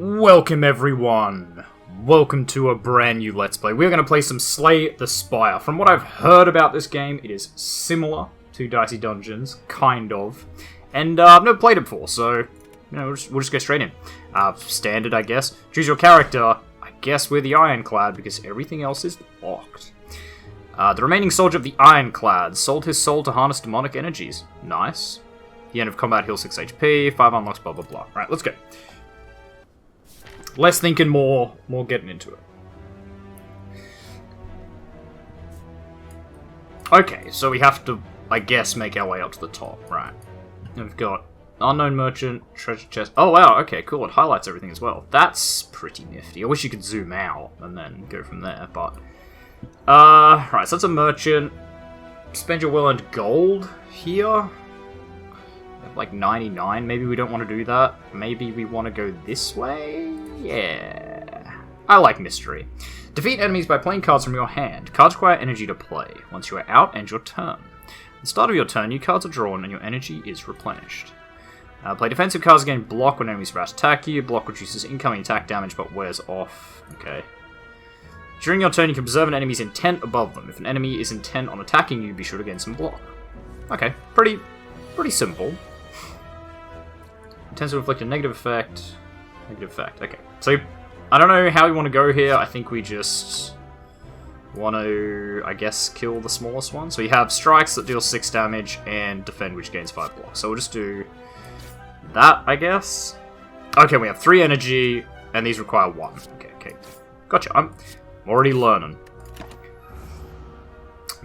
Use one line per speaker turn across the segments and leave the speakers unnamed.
Welcome everyone! Welcome to a brand new Let's Play. We're going to play some Slay the Spire. From what I've heard about this game, it is similar to Dicey Dungeons, kind of. And I've never played it before, so we'll just go straight in. Standard, I guess. Choose your character. I guess we're the Ironclad because everything else is locked. The remaining soldier of the Ironclad sold his soul to harness demonic energies. Nice. The end of combat heals 6 HP, 5 unlocks, blah blah blah. Alright, let's go. Less thinking, more getting into it. Okay, so we have to, I guess, make our way up to the top, right. And we've got Unknown Merchant, Treasure Chest. Oh wow, okay, cool, it highlights everything as well. That's pretty nifty. I wish you could zoom out and then go from there, but... right, so that's a merchant. Spend your well-earned gold here. Like 99, maybe we don't want to do that. Maybe we want to go this way? Yeah. I like mystery. Defeat enemies by playing cards from your hand. Cards require energy to play. Once you are out, end your turn. At the start of your turn, new cards are drawn and your energy is replenished. Play defensive cards again, block when enemies are about to attack you. Block reduces incoming attack damage but wears off. Okay. During your turn, you can preserve an enemy's intent above them. If an enemy is intent on attacking you, be sure to gain some block. Okay, pretty simple. Intends to inflict a negative effect. Negative effect, okay. So, I don't know how we want to go here. I think we just want to, I guess, kill the smallest one. So we have strikes that deal 6 damage and defend, which gains 5 blocks. So we'll just do that, I guess. Okay, we have 3 energy, and these require 1. Okay. Gotcha, I'm already learning.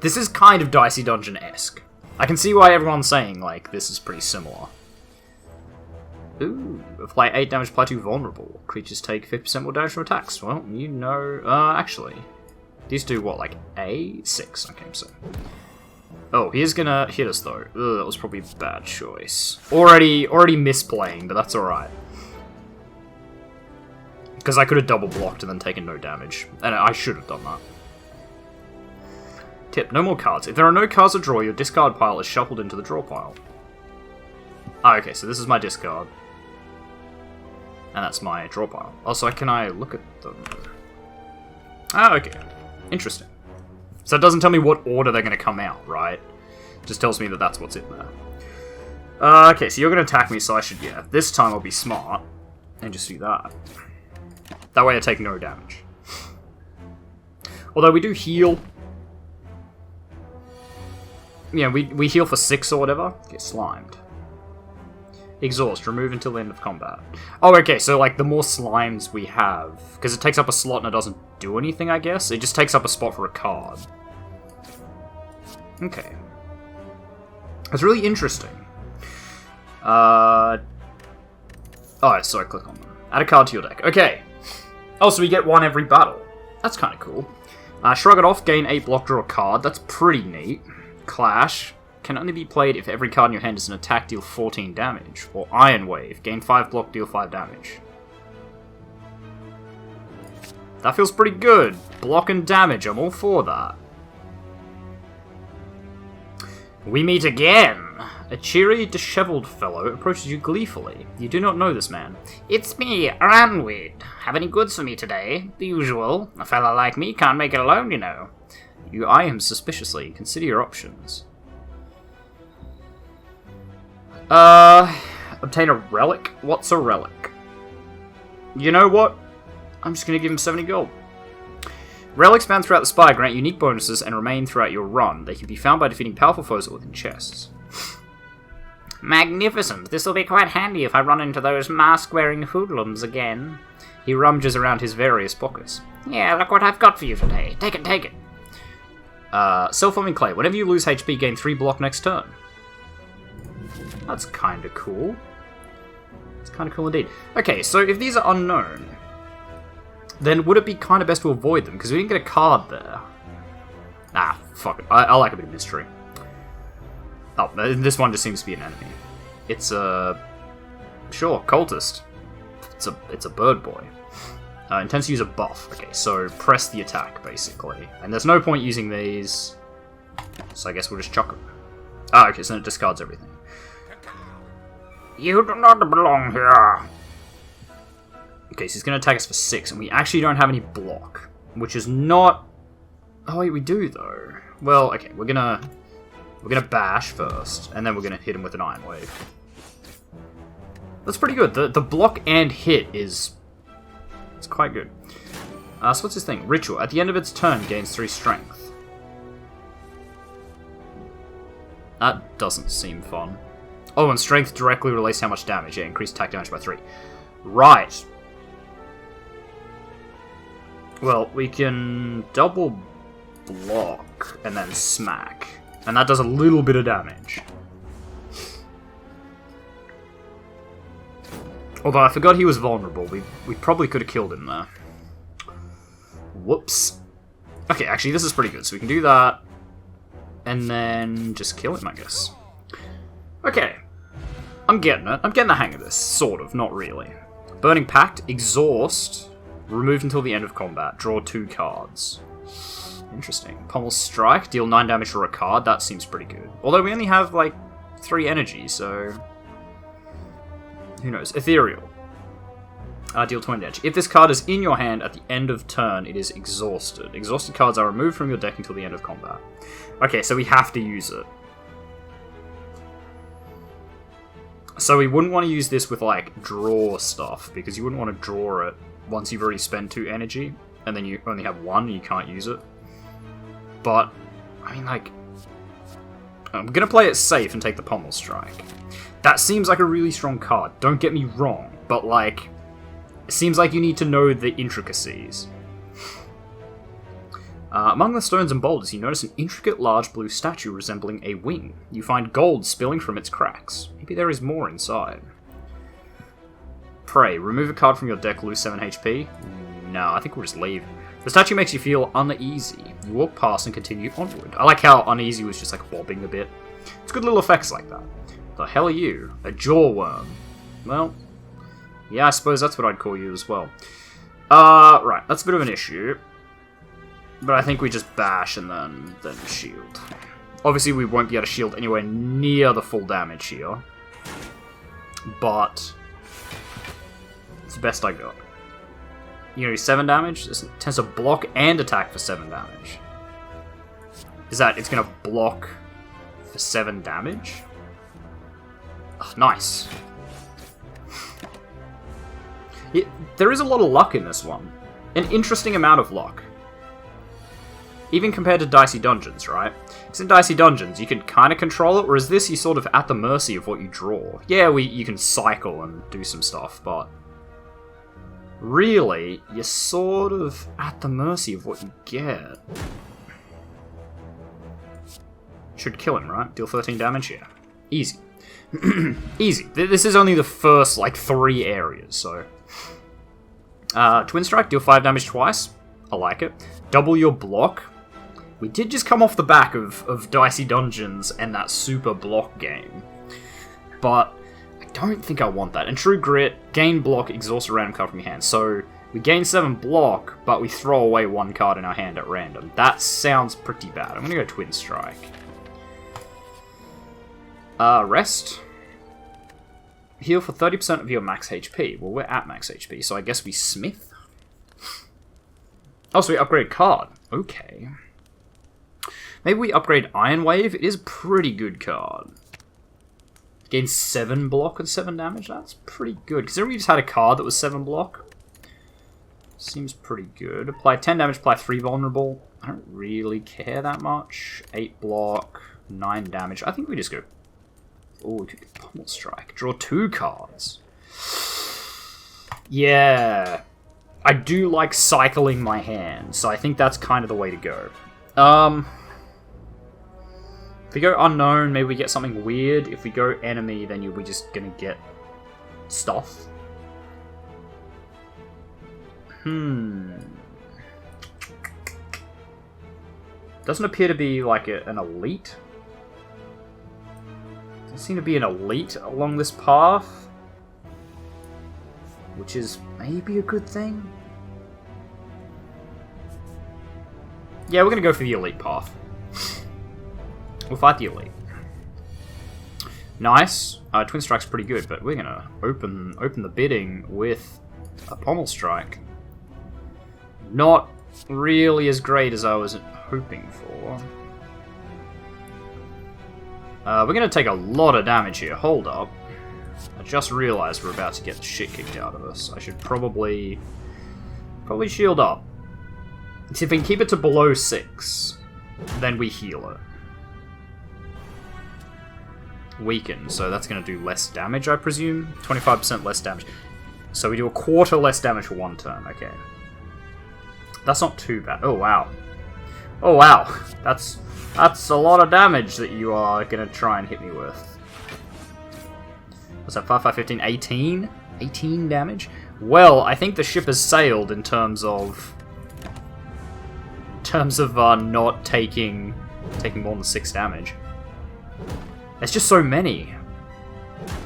This is kind of Dicey Dungeon-esque. I can see why everyone's saying, like, this is pretty similar. Ooh, apply 8 damage, apply to vulnerable. Creatures take 50% more damage from attacks. Well, you know, actually. These do what, like a 6? Okay, so. Oh, he is gonna hit us though. Ugh, that was probably a bad choice. Already misplaying, but that's alright. Because I could have double blocked and then taken no damage. And I should have done that. Tip, no more cards. If there are no cards to draw, your discard pile is shuffled into the draw pile. Ah, okay, so this is my discard. And that's my draw pile. Also, can I look at them? Ah, okay. Interesting. So it doesn't tell me what order they're going to come out, right? It just tells me that that's what's in there. Okay, so you're going to attack me, so I should, yeah. This time I'll be smart. And just do that. That way I take no damage. Although we do heal. Yeah, we heal for 6 or whatever. Get slimed. Exhaust, remove until the end of combat. Oh, okay, so like the more slimes we have, because it takes up a slot and it doesn't do anything, I guess. It just takes up a spot for a card. Okay. That's really interesting. Oh, so I click on them. Add a card to your deck. Okay. Oh, so we get 1 every battle. That's kind of cool. Shrug it off, gain 8 block, draw a card. That's pretty neat. Clash. Can only be played if every card in your hand is an attack, deal 14 damage. Or Iron Wave, gain 5 block, deal 5 damage. That feels pretty good. Block and damage, I'm all for that. We meet again! A cheery, disheveled fellow approaches you gleefully. You do not know this man.
It's me, Ranweed. Have any goods for me today? The usual. A fella like me can't make it alone, you know.
You eye him suspiciously. Consider your options. Obtain a relic? What's a relic? You know what? I'm just gonna give him 70 gold. Relics found throughout the Spire grant unique bonuses and remain throughout your run. They can be found by defeating powerful foes within chests.
Magnificent. This'll be quite handy if I run into those mask-wearing hoodlums again.
He rummages around his various pockets.
Yeah, look what I've got for you today. Take it.
Self-forming clay. Whenever you lose HP, gain 3 block next turn. That's kind of cool. It's kind of cool indeed. Okay, so if these are unknown, then would it be kind of best to avoid them? Because we didn't get a card there. Ah, fuck it. I like a bit of mystery. Oh, this one just seems to be an enemy. It's a... Sure, cultist. It's a bird boy. Intends to use a buff. Okay, so press the attack, basically. And there's no point using these, so I guess we'll just chuck them. Ah, okay, so it discards everything.
You do not belong here.
Okay, so he's going to attack us for 6, and we actually don't have any block, which is not... Oh wait, we do though. Well, okay, we're gonna bash first, and then we're gonna hit him with an Iron Wave. That's pretty good. The block and hit is... It's quite good. So what's this thing? Ritual. At the end of its turn, gains 3 strength. That doesn't seem fun. Oh, and strength directly relates to how much damage. Yeah, increased attack damage by 3. Right. Well, we can double block and then smack. And that does a little bit of damage. Although I forgot he was vulnerable. We probably could have killed him there. Whoops. Okay, actually this is pretty good. So we can do that. And then just kill him, I guess. Okay. I'm getting it. I'm getting the hang of this. Sort of. Not really. Burning Pact. Exhaust. Removed until the end of combat. Draw 2 cards. Interesting. Pommel Strike. Deal 9 damage for a card. That seems pretty good. Although we only have, like, 3 energy, so... Who knows? Ethereal. Deal 20 damage. If this card is in your hand at the end of turn, it is exhausted. Exhausted cards are removed from your deck until the end of combat. Okay, so we have to use it. So we wouldn't want to use this with, like, draw stuff, because you wouldn't want to draw it once you've already spent 2 energy, and then you only have 1 and you can't use it. But, I mean, like... I'm gonna play it safe and take the Pommel Strike. That seems like a really strong card, don't get me wrong, but, like... It seems like you need to know the intricacies. Among the stones and boulders, you notice an intricate large blue statue resembling a wing. You find gold spilling from its cracks. Maybe there is more inside. Pray. Remove a card from your deck, lose 7 HP. No, I think we'll just leave. The statue makes you feel uneasy. You walk past and continue onward. I like how uneasy was just like wobbling a bit. It's good little effects like that. The hell are you? A jaw worm. Well, yeah, I suppose that's what I'd call you as well. Right, that's a bit of an issue. But I think we just bash and then shield. Obviously we won't be able to shield anywhere near the full damage here. But it's the best I got. You know, 7 damage? This tends to block and attack for 7 damage. Is that it's gonna block for 7 damage? Oh, nice. There is a lot of luck in this one. An interesting amount of luck. Even compared to Dicey Dungeons, right? Because in Dicey Dungeons, you can kind of control it, whereas this, you're sort of at the mercy of what you draw. Yeah, you can cycle and do some stuff, but... really, you're sort of at the mercy of what you get. Should kill him, right? Deal 13 damage? Yeah. Easy. Easy. This is only the first, like, 3 areas, so... Twin Strike, deal 5 damage twice. I like it. Double your block. We did just come off the back of Dicey Dungeons and that super block game. But I don't think I want that. And True Grit, gain block, exhaust a random card from your hand. So we gain 7 block, but we throw away 1 card in our hand at random. That sounds pretty bad. I'm going to go Twin Strike. Rest. Heal for 30% of your max HP. Well, we're at max HP, so I guess we Smith. Oh, so we upgrade card. Okay. Maybe we upgrade Iron Wave. It is a pretty good card. Gains 7 block and 7 damage. That's pretty good. Because we just had a card that was 7 block. Seems pretty good. Apply 10 damage, apply 3 vulnerable. I don't really care that much. 8 block, 9 damage. I think we just go... oh, we could get Pommel Strike. Draw 2 cards. Yeah. I do like cycling my hand, so I think that's kind of the way to go. If we go unknown, maybe we get something weird. If we go enemy, then we're just gonna get stuff. Doesn't appear to be like an elite. Doesn't seem to be an elite along this path, which is maybe a good thing. Yeah, we're gonna go for the elite path. We'll fight the elite. Nice. Twin Strike's pretty good, but we're gonna open the bidding with A pommel strike. Not really as great as I was hoping for. We're going to take a lot of damage here. Hold up. I just realized we're about to get the shit kicked out of us. I should probably shield up. See, if we can keep it to below 6, then we heal it. Weaken, so that's going to do less damage, I presume? 25% less damage. So we do a quarter less damage for 1 turn, okay. That's not too bad. Oh, wow. Oh, wow. That's a lot of damage that you are going to try and hit me with. What's that, 5, 5, 15, 18? 18 damage? Well, I think the ship has sailed in terms of not taking more than 6 damage. There's just so many.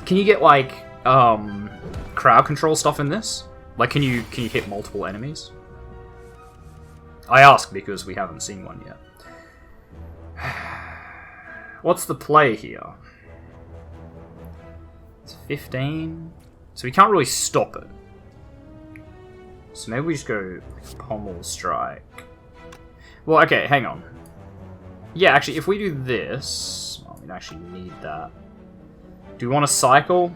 Can you get, like, crowd control stuff in this? Like, can you hit multiple enemies? I ask because we haven't seen one yet. What's the play here? It's 15. So we can't really stop it. So maybe we just go pommel strike. Well, okay, hang on. Yeah, actually, if we do this... Well, we actually need that. Do we want to cycle?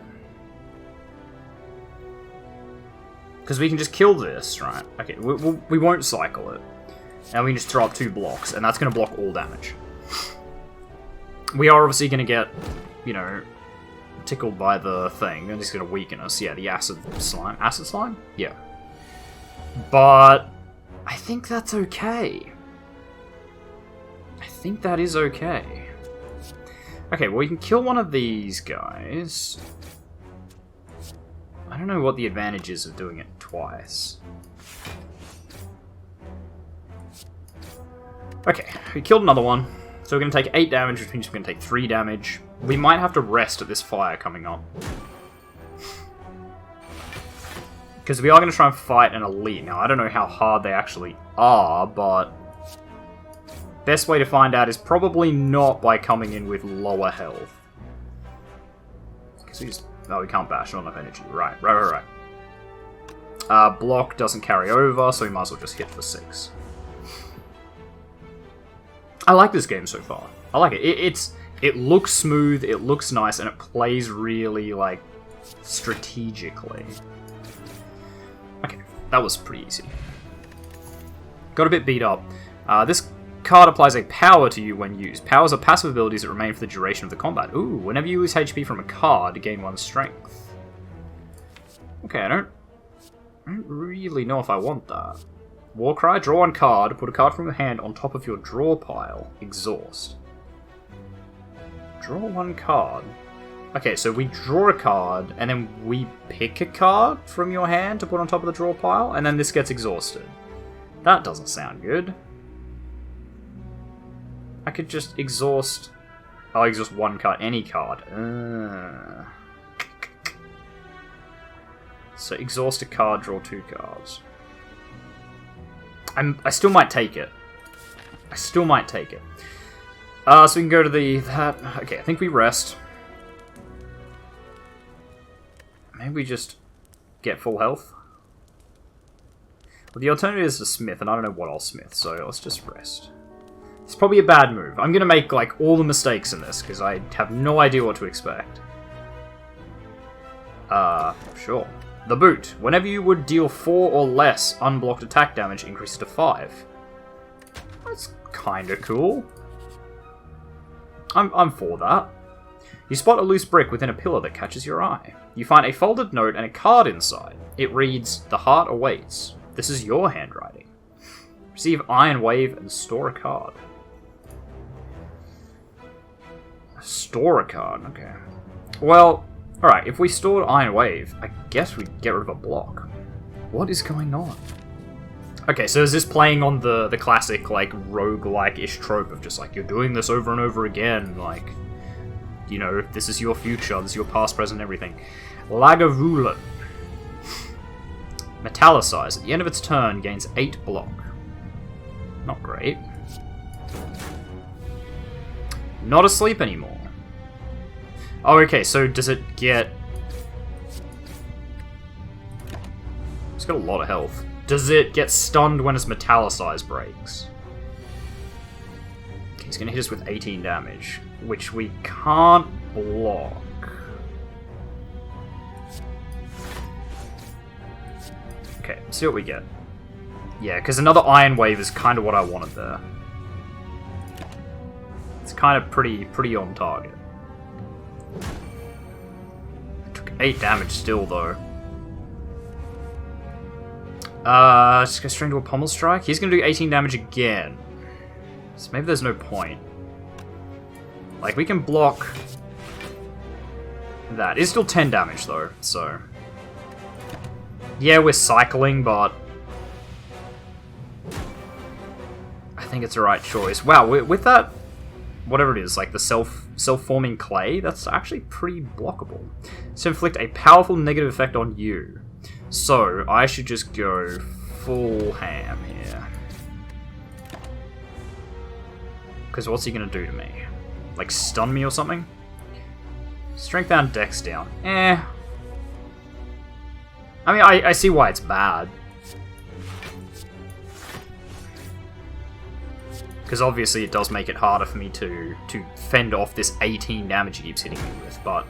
Because we can just kill this, right? Okay, we won't cycle it. And we can just throw up 2 blocks, and that's going to block all damage. We are obviously going to get, you know, tickled by the thing, and it's going to weaken us. Yeah, the acid slime. Acid slime? Yeah. But I think that's okay. I think that is okay. Okay, well, we can kill one of these guys. I don't know what the advantage is of doing it twice. Okay, we killed another one. So we're going to take 8 damage, which means we're going to take 3 damage. We might have to rest at this fire coming up. Because we are going to try and fight an elite. Now, I don't know how hard they actually are, but... best way to find out is probably not by coming in with lower health. Because we just... oh, we can't bash, not enough energy. Right. Block doesn't carry over, so we might as well just hit for 6. I like this game so far. I like it. It looks smooth, it looks nice, and it plays really, like, strategically. Okay, that was pretty easy. Got a bit beat up. This card applies a power to you when used. Powers are passive abilities that remain for the duration of the combat. Ooh, whenever you lose HP from a card, gain 1 strength. Okay, I don't really know if I want that. Warcry, draw 1 card, put a card from your hand on top of your draw pile. Exhaust. Draw 1 card. Okay, so we draw a card, and then we pick a card from your hand to put on top of the draw pile, and then this gets exhausted. That doesn't sound good. I could just exhaust... I'll exhaust 1 card, any card. So exhaust a card, draw 2 cards. I still might take it. So we can go to that. Okay, I think we rest. Maybe we just get full health. Well, the alternative is to smith, and I don't know what I'll smith, so let's just rest. It's probably a bad move. I'm gonna make, like, all the mistakes in this, because I have no idea what to expect. Sure. The boot. Whenever you would deal 4 or less unblocked attack damage, increases to 5. That's kinda cool. I'm for that. You spot a loose brick within a pillar that catches your eye. You find a folded note and a card inside. It reads, "The heart awaits. This is your handwriting. Receive Iron Wave and store a card." Store a card, okay. Well... alright, if we stored Iron Wave, I guess we'd get rid of a block. What is going on? Okay, so is this playing on the classic, like, roguelike-ish trope of just, like, you're doing this over and over again, like, you know, this is your future, this is your past, present, everything. Lagavulin. Metallicize. At the end of its turn, gains 8 block. Not great. Not asleep anymore. Oh, okay, so does it get... It's got a lot of health. Does it get stunned when its Metallicized breaks? He's going to hit us with 18 damage, which we can't block. Okay, see what we get. Yeah, because another Iron Wave is kind of what I wanted there. It's kind of pretty on target. Took 8 damage still, though. Just go straight into a Pommel Strike. He's going to do 18 damage again. So maybe there's no point. Like, we can block that. It's still 10 damage, though, so... Yeah, we're cycling, but... I think it's the right choice. Wow, with that... Whatever it is, like the self-forming clay, that's actually pretty blockable. So inflict a powerful negative effect on you. So, I should just go full ham here. Because what's he going to do to me? Like, stun me or something? Strength down, dex down. Eh. I mean, I see why it's bad. Because obviously it does make it harder for me to fend off this 18 damage he keeps hitting me with, but...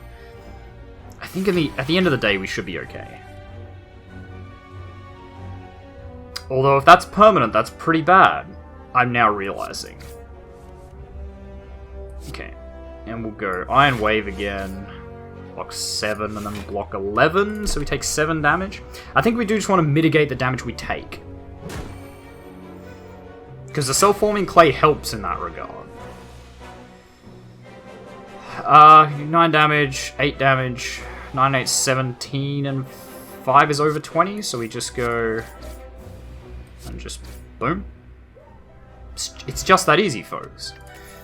I think at the end of the day, we should be okay. Although, if that's permanent, that's pretty bad. I'm now realizing. Okay. And we'll go Iron Wave again. Block 7 and then block 11, so we take 7 damage. I think we do just want to mitigate the damage we take. Because the self-forming clay helps in that regard. 9 damage, 8 damage, 9, 8, 17, and 5 is over 20, so we just go... And just boom. It's just that easy, folks.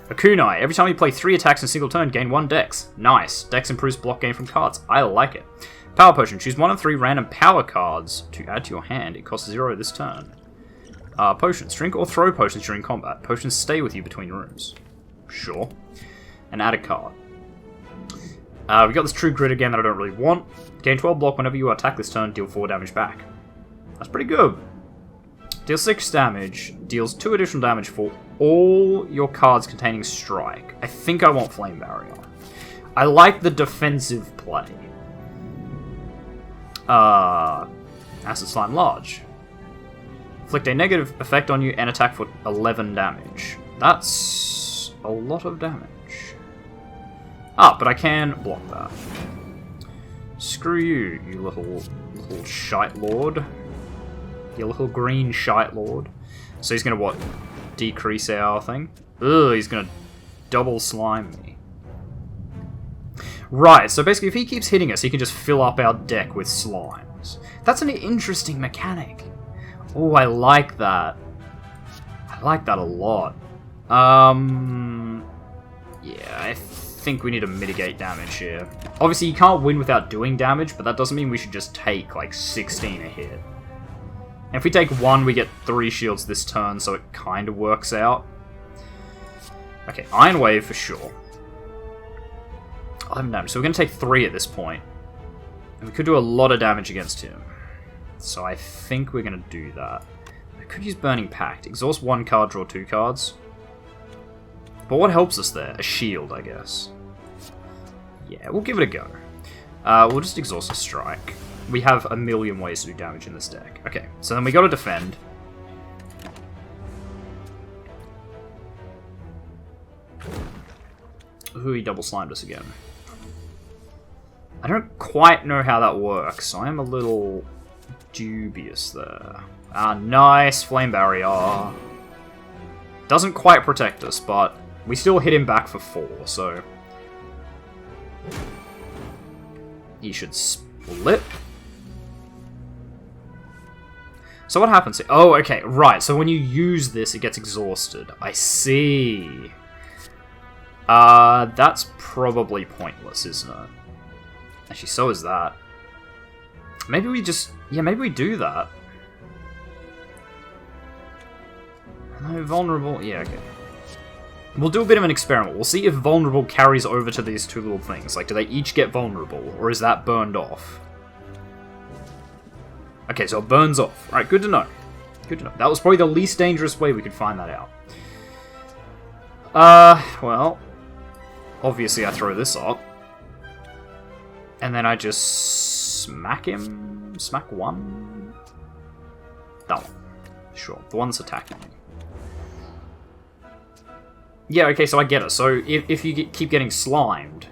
A kunai. Every time you play 3 attacks in a single turn, gain 1 dex. Nice. Dex improves block gain from cards. I like it. Power Potion. Choose 1 of 3 random power cards to add to your hand. It costs 0 this turn. Potions. Drink or throw potions during combat. Potions stay with you between rooms. Sure. And add a card. We got this True Grit again that I don't really want. Gain 12 block whenever you attack this turn. Deal 4 damage back. That's pretty good. Deals 6 damage, deals 2 additional damage for all your cards containing strike. I think I want Flame Barrier. I like the defensive play. Acid Slime Large. Inflict a negative effect on you and attack for 11 damage. That's a lot of damage. Ah, but I can block that. Screw you, you little shite lord. You little green shite lord. So he's gonna what? Decrease our thing? Ugh, he's gonna double slime me. Right, so basically if he keeps hitting us, he can just fill up our deck with slimes. That's an interesting mechanic. Oh, I like that. I like that a lot. Yeah, I think we need to mitigate damage here. Obviously, you can't win without doing damage, but that doesn't mean we should just take, like, 16 a hit. And if we take 1, we get 3 shields this turn, so it kind of works out. Okay, Iron Wave for sure. 11 damage, so we're going to take 3 at this point. And we could do a lot of damage against him. So I think we're going to do that. I could use Burning Pact. Exhaust 1 card, draw 2 cards. But what helps us there? A shield, I guess. Yeah, we'll give it a go. We'll just exhaust a strike. We have a million ways to do damage in this deck. Okay, so then we got to defend. Ooh, he double slimed us again. I don't quite know how that works, so I'm a little dubious there. Ah, nice Flame Barrier. Doesn't quite protect us, but we still hit him back for 4, so... He should split. So what happens here? Oh, okay, right. So when you use this, it gets exhausted. I see. That's probably pointless, isn't it? Actually, so is that. Maybe we just... Yeah, maybe we do that. No, vulnerable... Yeah, okay. We'll do a bit of an experiment. We'll see if vulnerable carries over to these 2 little things. Like, do they each get vulnerable? Or is that burned off? Okay, so it burns off. Alright, good to know. Good to know. That was probably the least dangerous way we could find that out. Well, obviously I throw this up. And then I just smack him. Smack one. That one. Sure, the one's attacking me. Yeah, okay, so I get it. So if you keep getting slimed,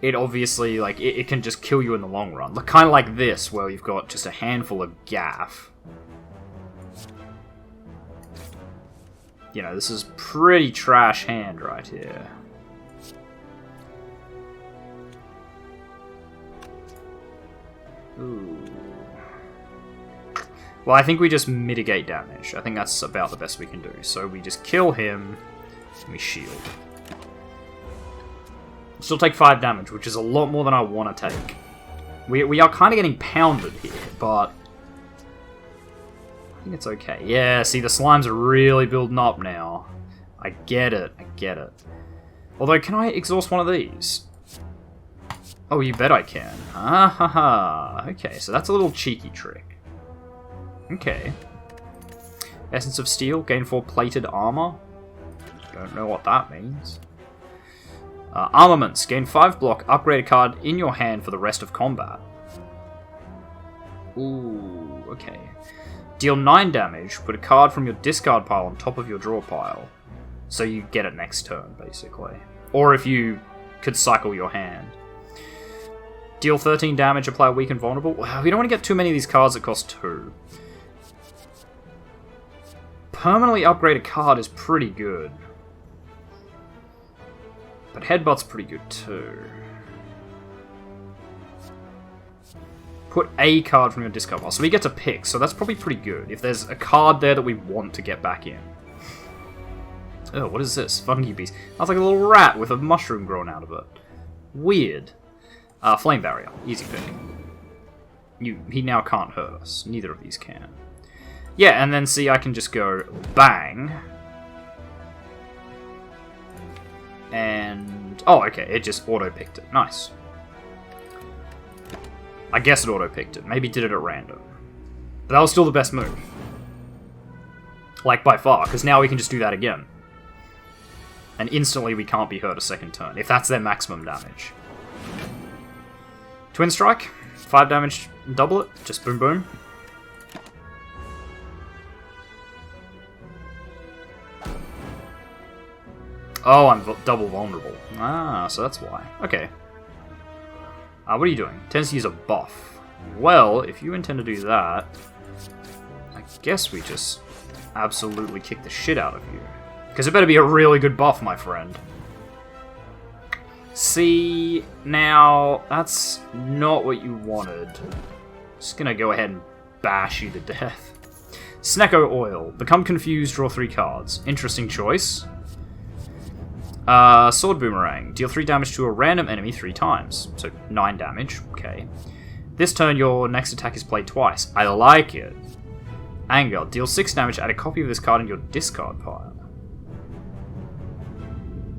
it obviously, like, it can just kill you in the long run. Like, kind of like this, where you've got just a handful of gaff. You know, this is pretty trash hand right here. Ooh. Well, I think we just mitigate damage. I think that's about the best we can do. So we just kill him, and we shield. Still take 5 damage, which is a lot more than I want to take. We are kind of getting pounded here, but I think it's okay. Yeah, see, the slimes are really building up now. I get it, I get it. Although, can I exhaust one of these? Oh, you bet I can. Ah ha ha. Okay, so that's a little cheeky trick. Okay. Essence of Steel, gain 4 plated armor. Don't know what that means. Armaments, gain 5 block, upgrade a card in your hand for the rest of combat. Ooh, okay. Deal 9 damage, put a card from your discard pile on top of your draw pile. So you get it next turn, basically. Or if you could cycle your hand. Deal 13 damage, apply weak and vulnerable. Wow, we don't want to get too many of these cards that cost 2. Permanently upgrade a card is pretty good. But Headbutt's pretty good too. Put a card from your discard pile. So we get to pick, so that's probably pretty good. If there's a card there that we want to get back in. Oh, what is this? Fungi beast. That's like a little rat with a mushroom growing out of it. Weird. Flame Barrier. Easy pick. He now can't hurt us. Neither of these can. Yeah, and then see, I can just go bang. And... oh, okay, it just auto-picked it. Nice. I guess it auto-picked it. Maybe did it at random. But that was still the best move. Like, by far, because now we can just do that again. And instantly we can't be hurt a second turn, if that's their maximum damage. Twin Strike. 5 damage, double it. Just boom boom. Oh, I'm double vulnerable. Ah, so that's why. Okay. What are you doing? Tends to use a buff. Well, if you intend to do that, I guess we just absolutely kick the shit out of you. Because it better be a really good buff, my friend. See, now, that's not what you wanted. Just gonna go ahead and bash you to death. Snecko Oil. Become confused, draw 3 cards. Interesting choice. Sword Boomerang. Deal 3 damage to a random enemy 3 times. So 9 damage. Okay. This turn, your next attack is played twice. I like it. Anger. Deal 6 damage, add a copy of this card in your discard pile.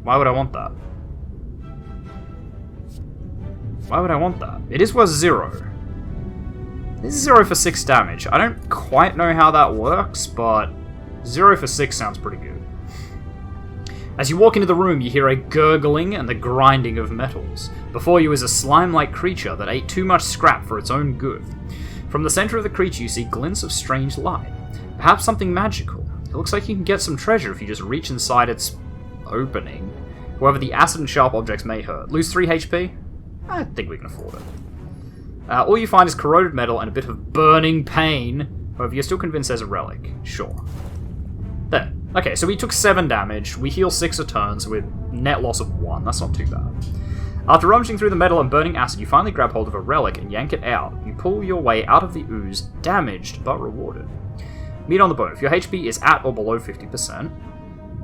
Why would I want that? Why would I want that? It is worth 0. This is 0 for 6 damage. I don't quite know how that works, but 0 for 6 sounds pretty good. As you walk into the room, you hear a gurgling and the grinding of metals. Before you is a slime-like creature that ate too much scrap for its own good. From the center of the creature, you see glints of strange light. Perhaps something magical. It looks like you can get some treasure if you just reach inside its opening. However, the acid and sharp objects may hurt. Lose 3 HP? I think we can afford it. All you find is corroded metal and a bit of burning pain. However, you're still convinced there's a relic. Sure. There. Okay, so we took 7 damage, we heal 6 a turn, so with net loss of 1, that's not too bad. After rummaging through the metal and burning acid, you finally grab hold of a relic and yank it out. You pull your way out of the ooze, damaged but rewarded. Meat on the bone. If your HP is at or below 50%,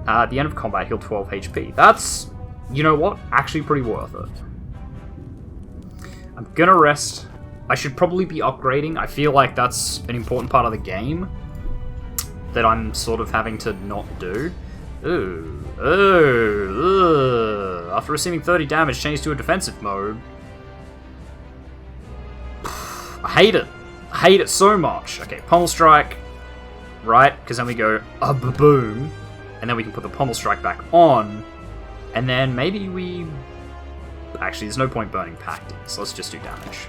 at the end of combat, heal 12 HP. That's, you know what, actually pretty worth it. I'm gonna rest. I should probably be upgrading. I feel like that's an important part of the game that I'm sort of having to not do. After receiving 30 damage, change to a defensive mode. Hate it. Hate it so much. Okay, Pommel Strike. Right, because then we go boom. And then we can put the Pommel Strike back on. And then maybe we... Actually, there's no point burning Pacting, so let's just do damage.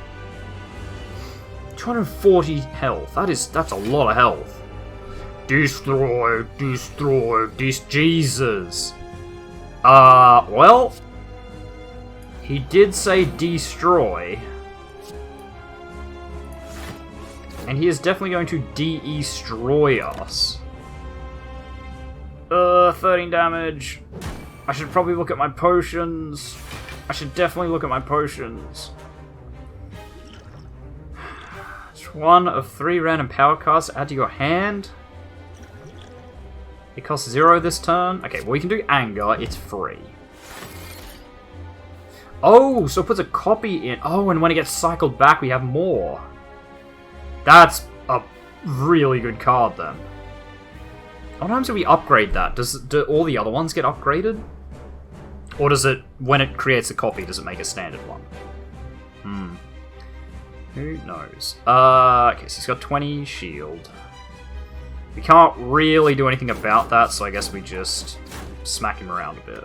240 health. That's a lot of health. Destroy. Jesus. Well... He did say destroy. And he is definitely going to destroy us. 13 damage. I should probably look at my potions. I should definitely look at my potions. It's one of 3 random power cards to add to your hand. It costs 0 this turn. Okay, well we can do Anger. It's free. Oh, so it puts a copy in. Oh, and when it gets cycled back, we have more. That's a really good card, then. How many times do we upgrade that? Do all the other ones get upgraded? Or does it, when it creates a copy, does it make a standard one? Who knows? Okay, so he's got 20 shield. We can't really do anything about that, so I guess we just smack him around a bit.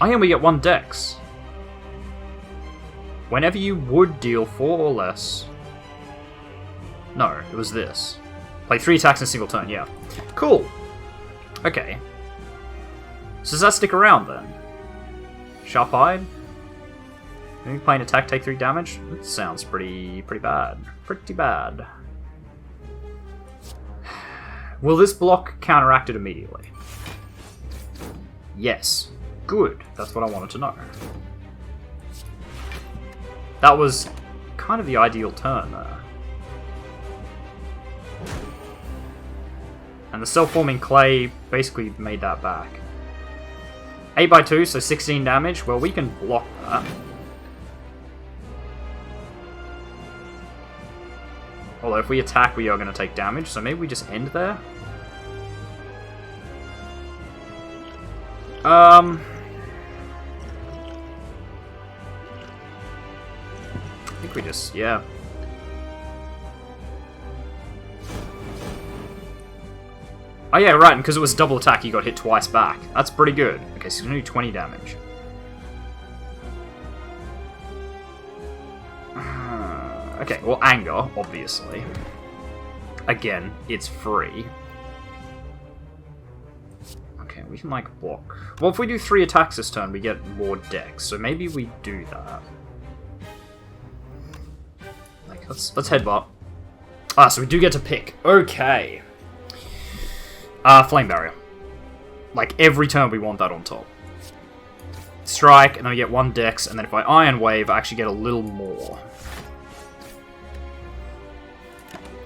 Oh, yeah, we get 1 dex. Whenever you would deal 4 or less... No, it was this. Play 3 attacks in a single turn, yeah. Cool. Okay. So does that stick around, then? Sharp-eyed? Maybe play an attack, take 3 damage? That sounds pretty bad. Pretty bad. Will this block counteract it immediately? Yes. Good. That's what I wanted to know. That was kind of the ideal turn there. And the self-forming clay basically made that back. 8x2, so 16 damage. Well, we can block that. Although if we attack, we are going to take damage, so maybe we just end there? I think we just, yeah. Oh yeah, right, and because it was double attack, he got hit twice back. That's pretty good. Okay, so he's going to do 20 damage. Okay, well, Anger, obviously. Again, it's free. Okay, we can, like, block. Well, if we do 3 attacks this turn, we get more dex, so maybe we do that. Like, let's headbutt. Ah, so we do get to pick. Okay. Flame Barrier. Like, every turn we want that on top. Strike, and then we get 1 dex, and then if I Iron Wave, I actually get a little more.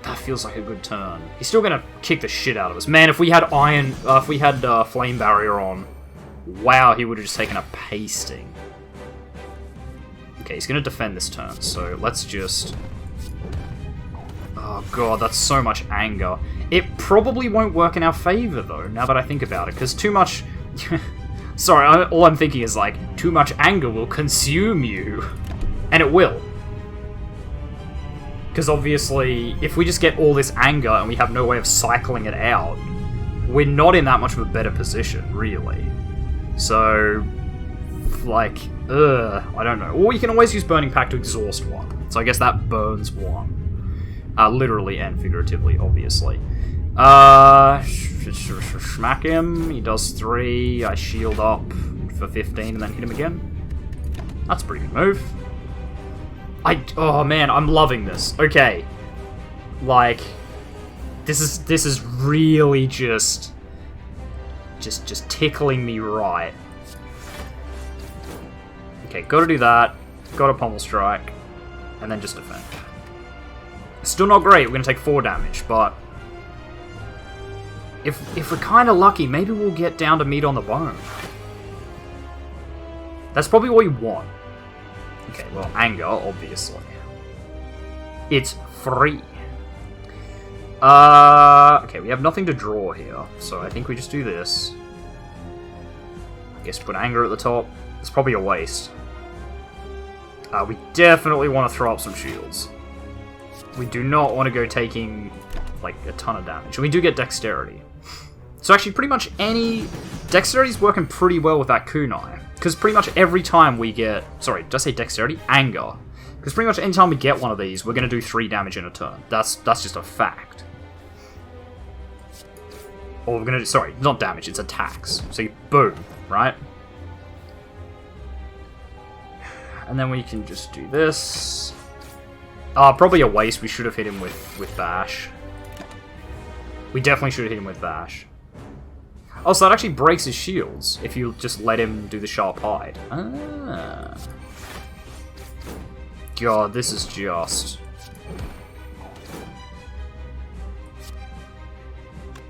That feels like a good turn. He's still gonna kick the shit out of us. Man, if we had Flame Barrier on, wow, he would have just taken a pasting. Okay, he's gonna defend this turn, so let's just... Oh god, that's so much anger. It probably won't work in our favor, though, now that I think about it, because too much... Sorry, all I'm thinking is, like, too much anger will consume you. And it will. Because obviously, if we just get all this anger and we have no way of cycling it out, we're not in that much of a better position, really. So, like, I don't know. Or you can always use Burning Pact to exhaust one. So I guess that burns one. Literally and figuratively, obviously. Smack him. He does 3. I shield up for 15 and then hit him again. That's a pretty good move. Oh man, I'm loving this. Okay. Like, this is really just tickling me right. Okay, gotta do that. Gotta Pommel Strike. And then just defend. Still not great, we're gonna take 4 damage, but... If we're kinda lucky, maybe we'll get down to meat on the bone. That's probably what you want. Okay, well, anger, obviously. It's free. Okay, we have nothing to draw here, so I think we just do this. I guess put anger at the top. It's probably a waste. We definitely want to throw up some shields. We do not want to go taking, like, a ton of damage. And we do get dexterity. So actually, pretty much any... Dexterity's working pretty well with that kunai. Because pretty much every time we get... Sorry, did I say dexterity? Anger. Because pretty much any time we get one of these, we're going to do 3 damage in a turn. That's just a fact. Or we're going to do... Sorry, not damage, it's attacks. So you boom, right? And then we can just do this. Probably a waste. We should have hit him with Bash. We definitely should have hit him with Bash. Oh, so that actually breaks his shields if you just let him do the sharp hide. Ah. God, this is just...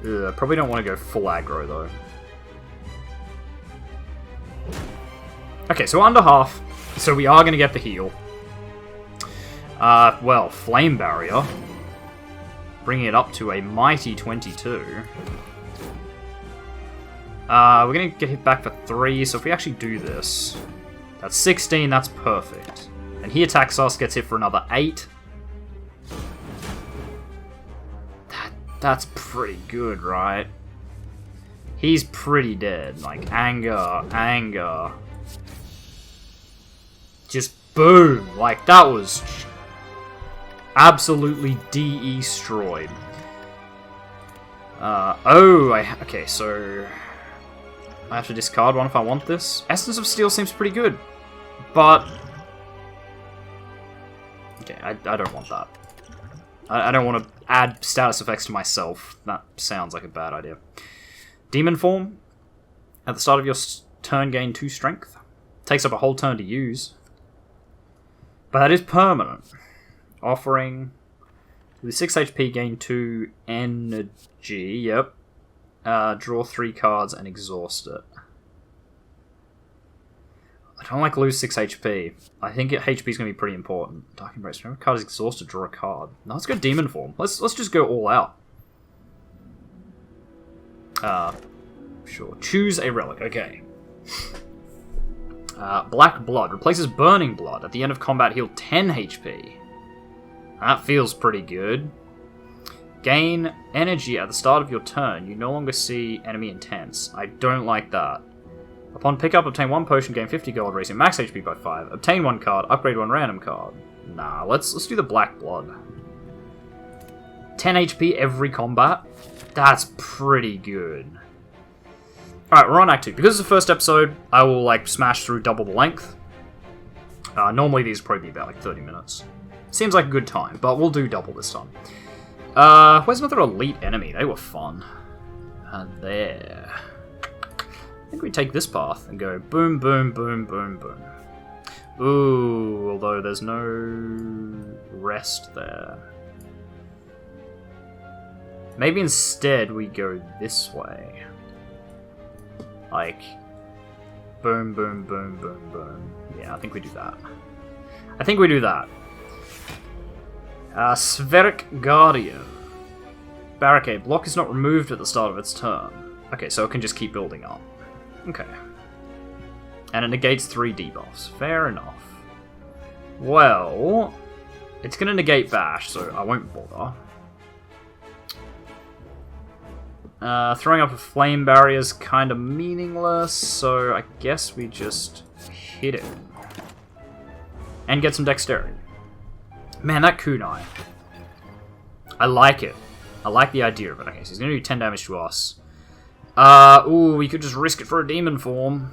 Ugh, probably don't want to go full aggro, though. Okay, so under half. So we are going to get the heal. Well, Flame Barrier. Bringing it up to a mighty 22. We're going to get hit back for 3, so if we actually do this... That's 16, that's perfect. And he attacks us, gets hit for another 8. That's pretty good, right? He's pretty dead. Like, anger. Just boom! Like, that was absolutely destroyed. Okay, so... I have to discard one if I want this. Essence of Steel seems pretty good, but... Okay, I don't want that. I don't want to add status effects to myself. That sounds like a bad idea. Demon Form. At the start of your turn, gain 2 strength. Takes up a whole turn to use. But that is permanent. Offering... With 6 HP, gain 2 energy. Yep. Draw 3 cards and exhaust it. I don't like lose 6 HP. I think HP is going to be pretty important. Dark Embrace. Whenever a card is exhausted, draw a card. No, let's go Demon Form. Let's just go all out. Sure. Choose a relic. Okay. Black Blood. Replaces Burning Blood. At the end of combat, heal 10 HP. That feels pretty good. Gain energy at the start of your turn. You no longer see enemy intents. I don't like that. Upon pickup, obtain 1 potion, gain 50 gold, raising max HP by 5. Obtain 1 card, upgrade 1 random card. Nah, let's do the Black Blood. 10 HP every combat? That's pretty good. Alright, we're on Act 2. Because it's the first episode, I will, like, smash through double the length. Normally these would probably be about, like, 30 minutes. Seems like a good time, but we'll do double this time. Where's another elite enemy? They were fun. There. I think we take this path and go boom, boom, boom, boom, boom. Ooh, although there's no rest there. Maybe instead we go this way. Like, boom, boom, boom, boom, boom. Yeah, I think we do that. Spheric Guardian. Barricade. Block is not removed at the start of its turn. Okay, so it can just keep building up. Okay. And it negates 3 debuffs. Fair enough. Well, it's going to negate Bash, so I won't bother. Throwing up a Flame Barrier is kind of meaningless, so I guess we just hit it. And get some Dexterity. Man, that kunai. I like it. I like the idea of it. Okay, so he's going to do 10 damage to us. Ooh, we could just risk it for a Demon Form.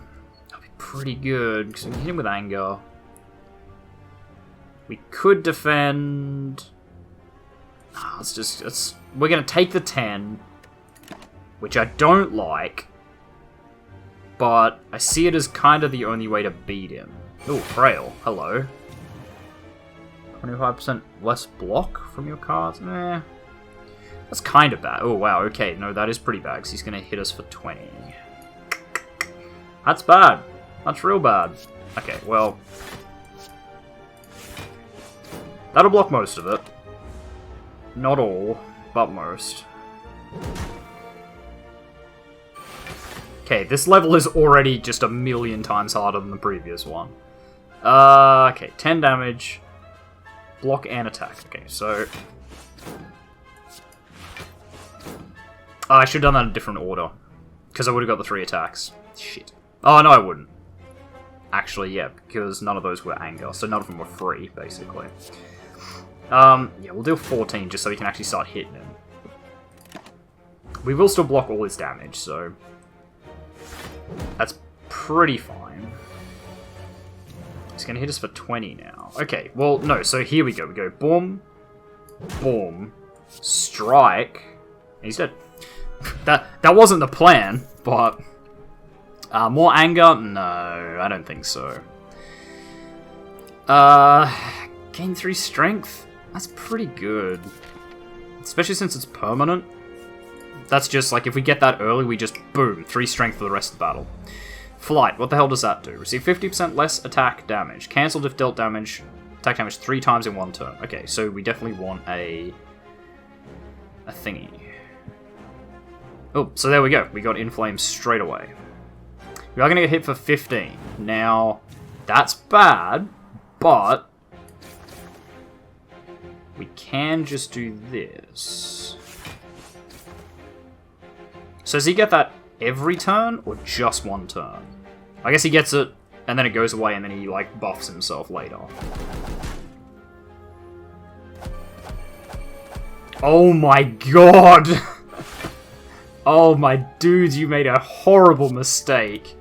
That'd be pretty good, because we can hit him with Anger. We could defend... we're going to take the 10, which I don't like, but I see it as kind of the only way to beat him. Ooh, Frail. Hello. 25% less block from your cards? Nah. That's kind of bad. Oh, wow, okay. No, that is pretty bad, because he's going to hit us for 20. That's bad. That's real bad. Okay, well... That'll block most of it. Not all, but most. Okay, this level is already just a million times harder than the previous one. Okay, 10 damage. block and attack. Okay, so... Oh, I should have done that in a different order. Because I would have got the 3 attacks. Shit. Oh, no, I wouldn't. Actually, yeah, because none of those were anger, so none of them were free, basically. Yeah, we'll deal 14 just so we can actually start hitting him. We will still block all his damage, so... That's pretty fine. He's going to hit us for 20 now. Okay, well, no, so here we go. We go boom, boom, strike, and he's dead. That wasn't the plan, but... more anger? No, I don't think so. Gain 3 strength? That's pretty good. Especially since it's permanent. That's just like, if we get that early, we just, boom, 3 strength for the rest of the battle. Flight, what the hell does that do? Receive 50% less attack damage. Cancelled if dealt damage, attack damage 3 times in 1 turn. Okay, so we definitely want a thingy. Oh, so there we go. We got Inflame straight away. We are going to get hit for 15. Now, that's bad, but we can just do this. So does he get that every turn, or just 1 turn? I guess he gets it, and then it goes away, and then he, like, buffs himself later. Oh my god! Oh my dudes, you made a horrible mistake.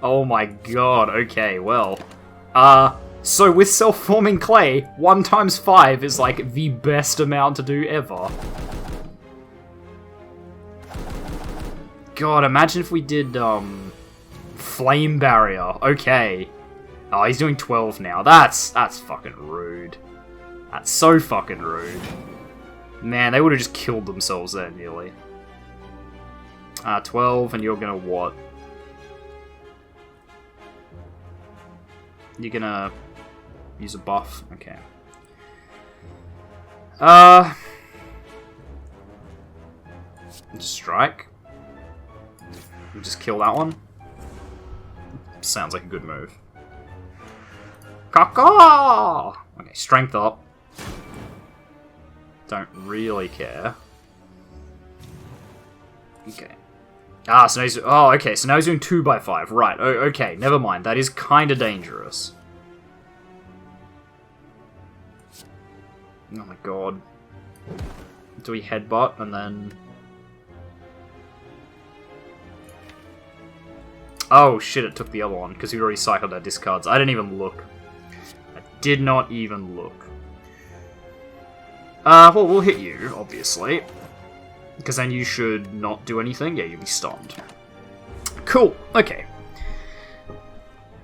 Oh my god, okay, well. So with self-forming clay, 1 times 5 is like the best amount to do ever. God, imagine if we did, flame barrier. Okay. Oh, he's doing 12 now. That's fucking rude. That's so fucking rude. Man, they would have just killed themselves there, nearly. 12, and you're gonna what? You're gonna use a buff? Okay. Strike. We'll just kill that one. Sounds like a good move. Caw-caw! Okay, strength up. Don't really care. Okay. So now he's... Oh, okay, so now he's doing 2x5. Right, okay, never mind. That is kinda dangerous. Oh my god. Do we headbutt, and then... Oh shit, it took the other one, because we already cycled our discards. I didn't even look. I did not even look. Well, we'll hit you, obviously. Because then you should not do anything. Yeah, you'll be stunned. Cool, okay.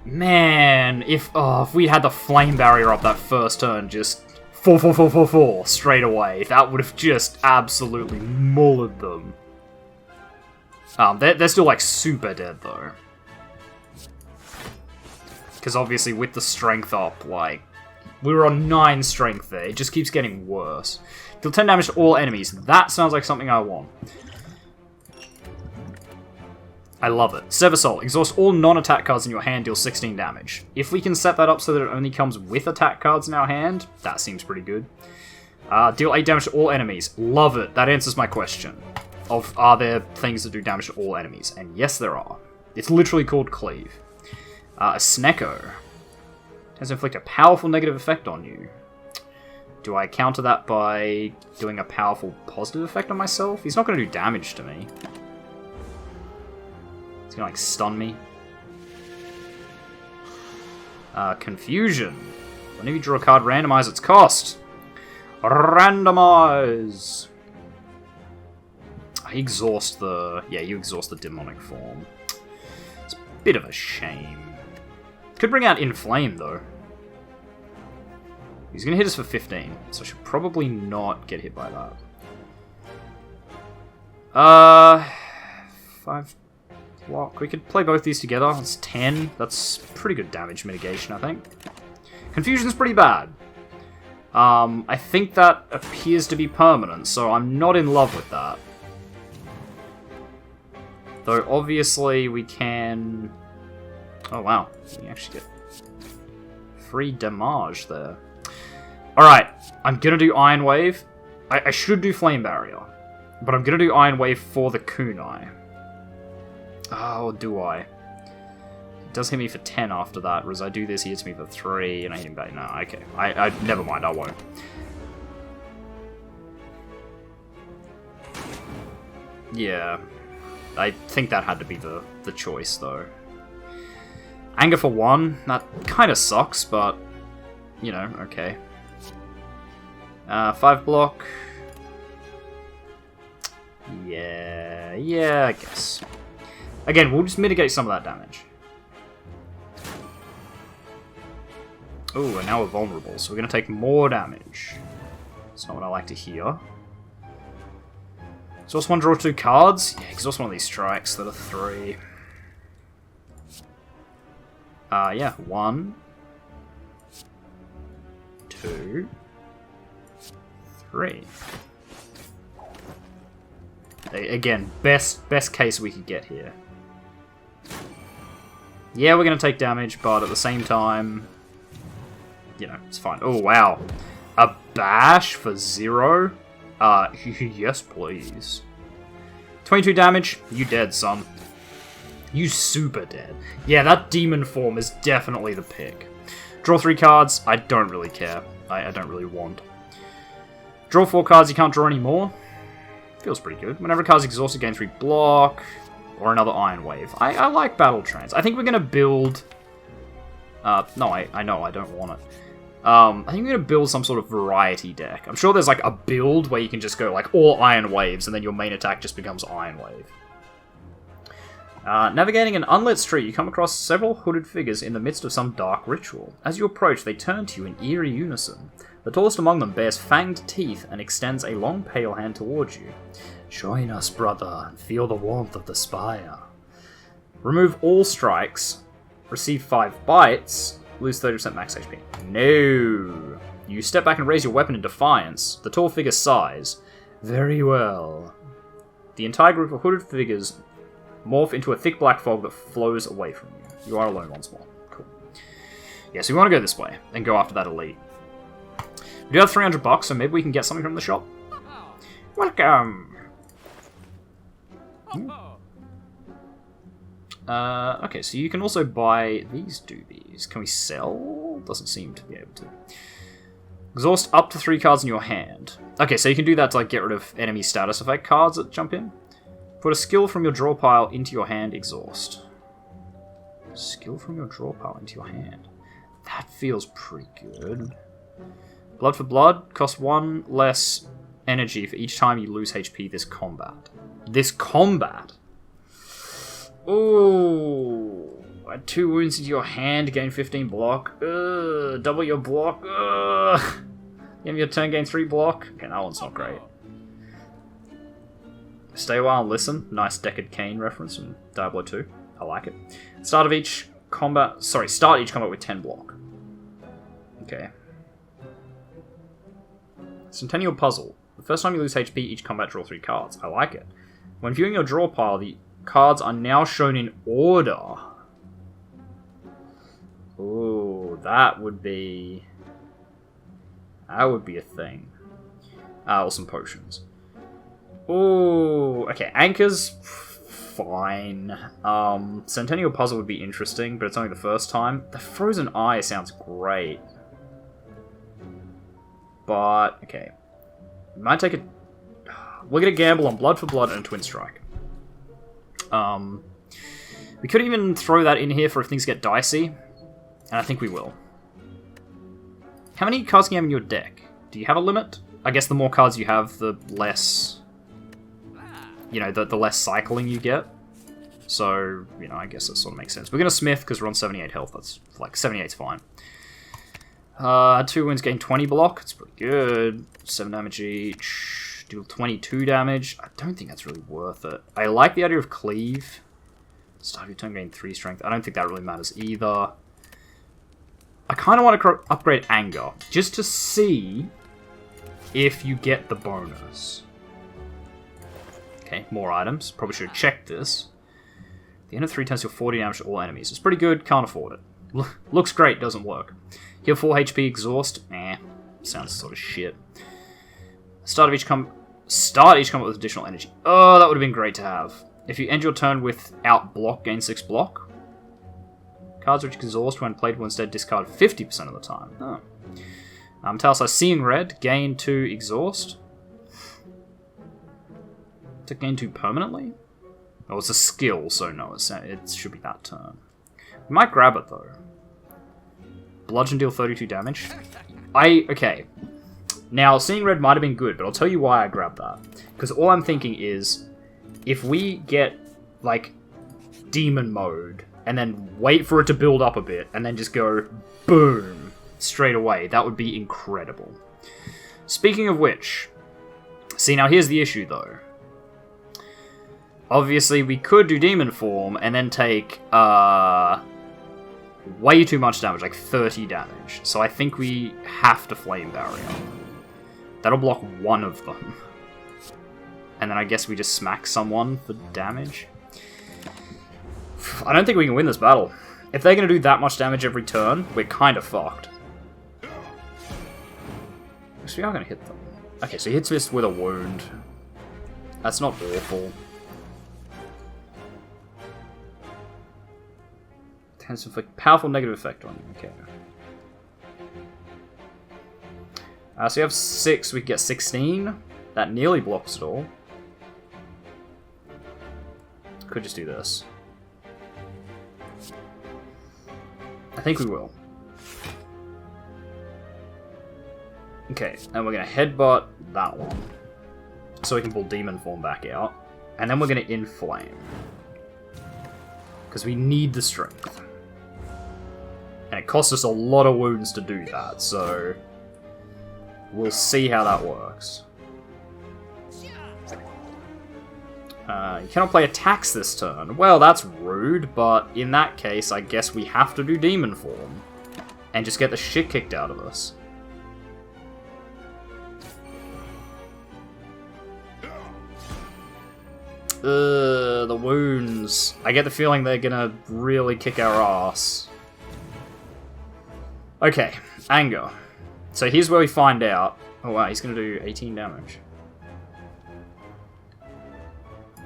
Man, if we had the flame barrier up that first turn, just 4 straight away, that would have just absolutely mullered them. They're still like super dead though. Because obviously with the strength up, like, we were on 9 strength there. It just keeps getting worse. Deal 10 damage to all enemies. That sounds like something I want. I love it. Sever Soul. Exhaust all non-attack cards in your hand, deal 16 damage. If we can set that up so that it only comes with attack cards in our hand, that seems pretty good. Deal 8 damage to all enemies. Love it. That answers my question. Are there things that do damage to all enemies? And yes, there are. It's literally called Cleave. A Snecko. Has inflict a powerful negative effect on you. Do I counter that by doing a powerful positive effect on myself? He's not going to do damage to me. He's going to, like, stun me. Confusion. Whenever you draw a card, randomize its cost. Randomize! I exhaust the... Yeah, you exhaust the demonic form. It's a bit of a shame. Could bring out Inflame, though. He's going to hit us for 15, so I should probably not get hit by that. 5 block. We could play both these together. That's 10. That's pretty good damage mitigation, I think. Confusion's pretty bad. I think that appears to be permanent, so I'm not in love with that. Though, obviously, we can... Oh, wow. We actually get free damage there. Alright, I'm gonna do Iron Wave. I should do Flame Barrier. But I'm gonna do Iron Wave for the kunai. Oh, do I? It does hit me for 10 after that, whereas I do this, he hits me for 3, and I hit him back. No, okay. I never mind, I won't. Yeah. I think that had to be the choice, though. Anger for 1, that kind of sucks, but, you know, okay. 5 block. Yeah, I guess. Again, we'll just mitigate some of that damage. Ooh, and now we're vulnerable, so we're going to take more damage. That's not what I like to hear. Exhaust 1, draw 2 cards. Yeah, exhaust 1 of these strikes that are 3. Yeah, 1, 2, 3. Again, best case we could get here. Yeah, we're going to take damage, but at the same time, you know, it's fine. Oh, wow. A bash for 0? Yes, please. 22 damage. You dead, son. You super dead. Yeah, that demon form is definitely the pick. Draw 3 cards. I don't really care. I don't really want. Draw 4 cards. You can't draw any more. Feels pretty good. Whenever a card's exhausted, gain 3 block. Or another Iron Wave. I like Battle Trance. I think we're going to build... no, I know, I don't want it. I think we're going to build some sort of variety deck. I'm sure there's like a build where you can just go like all Iron Waves and then your main attack just becomes Iron Wave. Navigating an unlit street, you come across several hooded figures in the midst of some dark ritual. As you approach, they turn to you in eerie unison. The tallest among them bears fanged teeth and extends a long pale hand towards you. Join us, brother, and feel the warmth of the Spire. Remove all strikes, receive 5 bites, lose 30% max HP. No! You step back and raise your weapon in defiance. The tall figure sighs. Very well. The entire group of hooded figures morph into a thick black fog that flows away from you. You are alone once more. Cool. Yeah, so we want to go this way and go after that elite. We do have $300, so maybe we can get something from the shop. Welcome! Okay, so you can also buy these doobies. Can we sell? Doesn't seem to be able to. Exhaust up to 3 cards in your hand. Okay, so you can do that to like get rid of enemy status effect cards that jump in. Put a skill from your draw pile into your hand, exhaust. Skill from your draw pile into your hand. That feels pretty good. Blood for blood, costs 1 less energy for each time you lose HP this combat. This combat? Ooh. Add 2 wounds into your hand, gain 15 block. Double your block. End of your turn, gain 3 block. Okay, that one's not great. Stay a while and listen. Nice Deckard Cain reference from Diablo 2. I like it. Start each combat with 10 block. Okay. Centennial Puzzle. The first time you lose HP, each combat draw 3 cards. I like it. When viewing your draw pile, the cards are now shown in order. Ooh, that would be a thing. Or some potions. Ooh, okay, anchors, fine. Centennial Puzzle would be interesting, but it's only the first time. The Frozen Eye sounds great. But, okay. We might take a... We're going to gamble on Blood for Blood and Twin Strike. We could even throw that in here for if things get dicey. And I think we will. How many cards can you have in your deck? Do you have a limit? I guess the more cards you have, the less... You know, the less cycling you get. So, you know, I guess that sort of makes sense. We're going to Smith because we're on 78 health. That's, like, 78's fine. 2 wounds, gain 20 block. It's pretty good. 7 damage each. Deal 22 damage. I don't think that's really worth it. I like the idea of Cleave. Start your turn, gain 3 strength. I don't think that really matters either. I kind of want to upgrade Anger. Just to see if you get the bonus. Okay, more items. Probably should have checked this. The end of 3 turns deal 40 damage to all enemies. It's pretty good, can't afford it. Looks great, doesn't work. Heal 4 HP, exhaust. sounds sort of shit. Start each combat with additional energy. Oh, that would have been great to have. If you end your turn without block, gain 6 block. Cards which exhaust when played will instead discard 50% of the time. Oh. Tell us Seeing Red, gain 2 exhaust. To gain 2 permanently? Oh, it's a skill, so no, it should be that turn. We might grab it though. Bludgeon deal 32 damage. Okay. Now, Seeing Red might have been good, but I'll tell you why I grabbed that. Because all I'm thinking is, if we get, like, demon mode, and then wait for it to build up a bit, and then just go, boom, straight away, that would be incredible. Speaking of which, see, now here's the issue, though. Obviously, we could do demon form, and then take, way too much damage, like 30 damage. So I think we have to Flame Barrier. That'll block one of them. And then I guess we just smack someone for damage. I don't think we can win this battle. If they're going to do that much damage every turn, we're kind of fucked. So we are going to hit them. Okay, so he hits this with a wound. That's not awful. Has some powerful negative effect on you. Okay. So you have 6, we get 16. That nearly blocks it all. Could just do this. I think we will. Okay, and we're going to headbutt that one. So we can pull Demon Form back out. And then we're going to Inflame. Because we need the strength. And it costs us a lot of wounds to do that, so we'll see how that works. You cannot play attacks this turn. Well, that's rude, but in that case, I guess we have to do Demon Form. And just get the shit kicked out of us. The wounds. I get the feeling they're gonna really kick our ass. Okay, Anger. So here's where we find out. Oh wow, he's going to do 18 damage.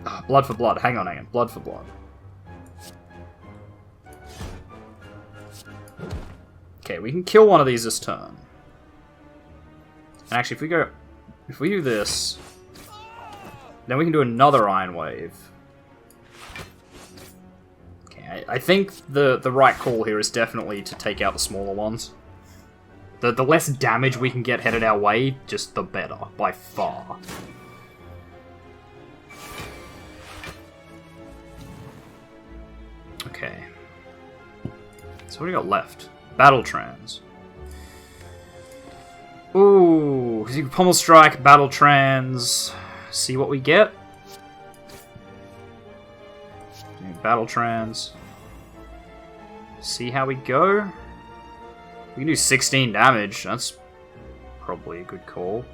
Oh, blood for blood. Hang on. Blood for blood. Okay, we can kill one of these this turn. And actually, if we do this, then we can do another Iron Wave. I think the right call here is definitely to take out the smaller ones. The less damage we can get headed our way, just the better, by far. Okay. So what do we got left? Battle Trans. Ooh, you can Pummel Strike, Battle Trans. See what we get. Battle Trans. See how we go. We can do 16 damage. That's probably a good call.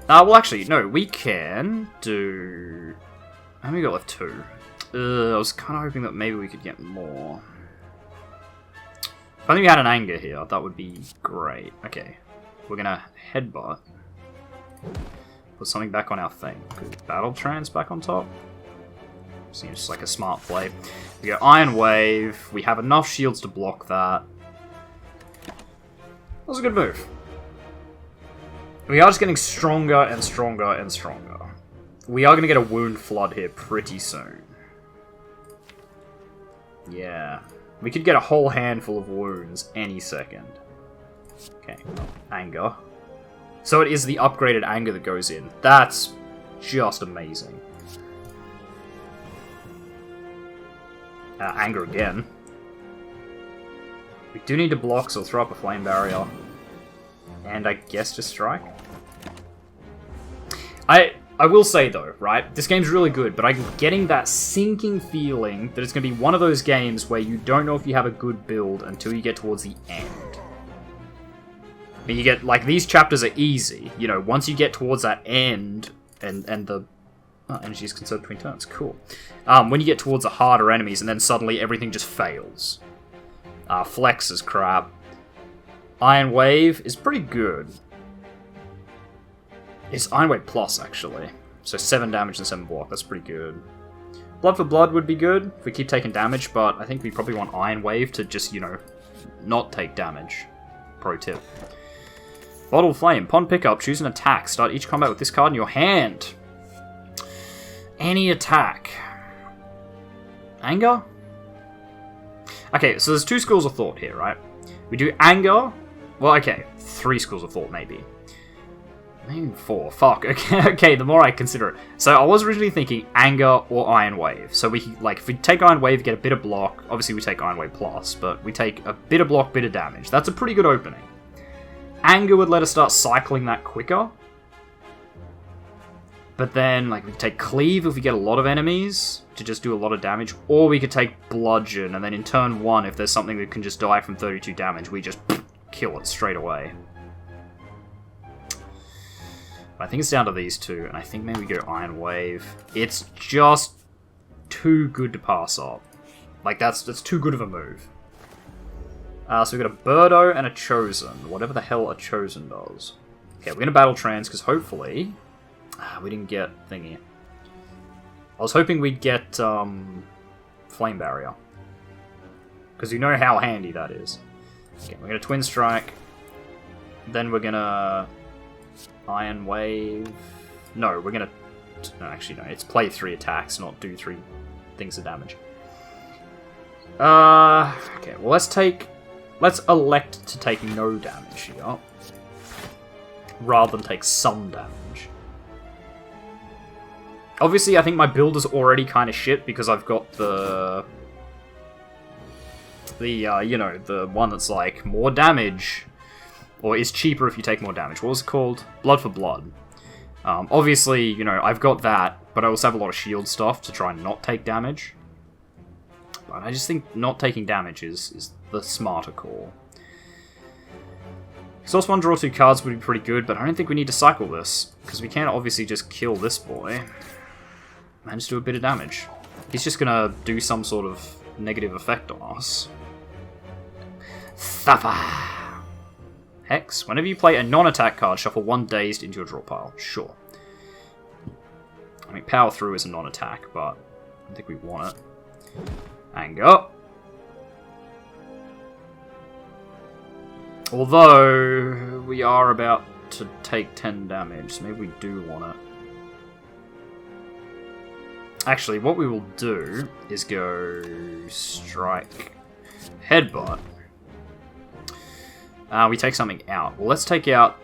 Well, actually, no. We can do... How many got left? 2. I was kind of hoping that maybe we could get more. If only we had an Anger here, that would be great. Okay. We're gonna Headbutt. Put something back on our thing. Battle Trans back on top. Seems like a smart play. We go Iron Wave. We have enough shields to block that. That was a good move. We are just getting stronger and stronger and stronger. We are going to get a Wound Flood here pretty soon. Yeah. We could get a whole handful of wounds any second. Okay, Anger. So it is the upgraded Anger that goes in. That's just amazing. Anger again. We do need to block, so we'll throw up a Flame Barrier. And I guess just Strike. I will say though, right? This game's really good, but I'm getting that sinking feeling that it's going to be one of those games where you don't know if you have a good build until you get towards the end. I mean, you get, like, these chapters are easy. You know, once you get towards that end, and the... Oh, energy is conserved between turns. Cool. When you get towards the harder enemies, and then suddenly everything just fails. Flex is crap. Iron Wave is pretty good. It's Iron Wave Plus, actually. So 7 damage and 7 block, that's pretty good. Blood for Blood would be good if we keep taking damage, but I think we probably want Iron Wave to just, you know, not take damage. Pro tip. Bottle Flame. Upon pickup, choose an attack. Start each combat with this card in your hand. Any attack. Anger? Okay, so there's 2 schools of thought here, right? We do Anger. Well, okay, 3 schools of thought, maybe. Maybe 4. Fuck. Okay, the more I consider it. So I was originally thinking Anger or Iron Wave. So we, like, if we take Iron Wave, get a bit of block. Obviously, we take Iron Wave Plus, but we take a bit of block, bit of damage. That's a pretty good opening. Anger would let us start cycling that quicker. But then, like, we could take Cleave if we get a lot of enemies to just do a lot of damage. Or we could take Bludgeon, and then in turn 1, if there's something that can just die from 32 damage, we just kill it straight away. I think it's down to these 2, and I think maybe we go Iron Wave. It's just too good to pass up. Like, that's too good of a move. So we've got a Birdo and a Chosen. Whatever the hell a Chosen does. Okay, we're going to Battle Trance, because hopefully... we didn't get thingy. I was hoping we'd get Flame Barrier. Because you know how handy that is. Okay, we're going to Twin Strike. Then we're going to... Iron Wave... No, we're gonna... No, actually, no. It's play 3 attacks, not do 3 things of damage. Okay, well, let's elect to take no damage here. Rather than take some damage. Obviously, I think my build is already kind of shit, because I've got you know, the one that's like, more damage... Or is cheaper if you take more damage. What was it called? Blood for Blood. Obviously, you know, I've got that, but I also have a lot of shield stuff to try and not take damage. But I just think not taking damage is the smarter call. Exhaust 1, draw 2 cards would be pretty good, but I don't think we need to cycle this, because we can't obviously just kill this boy and just do a bit of damage. He's just gonna do some sort of negative effect on us. Suffer! Hex. Whenever you play a non-attack card, shuffle 1 Dazed into your draw pile. Sure. I mean, Power Through is a non-attack, but I don't think we want it. Anger. Although, we are about to take 10 damage, so maybe we do want it. Actually, what we will do is go... Strike. Headbutt. We take something out. Well, let's take out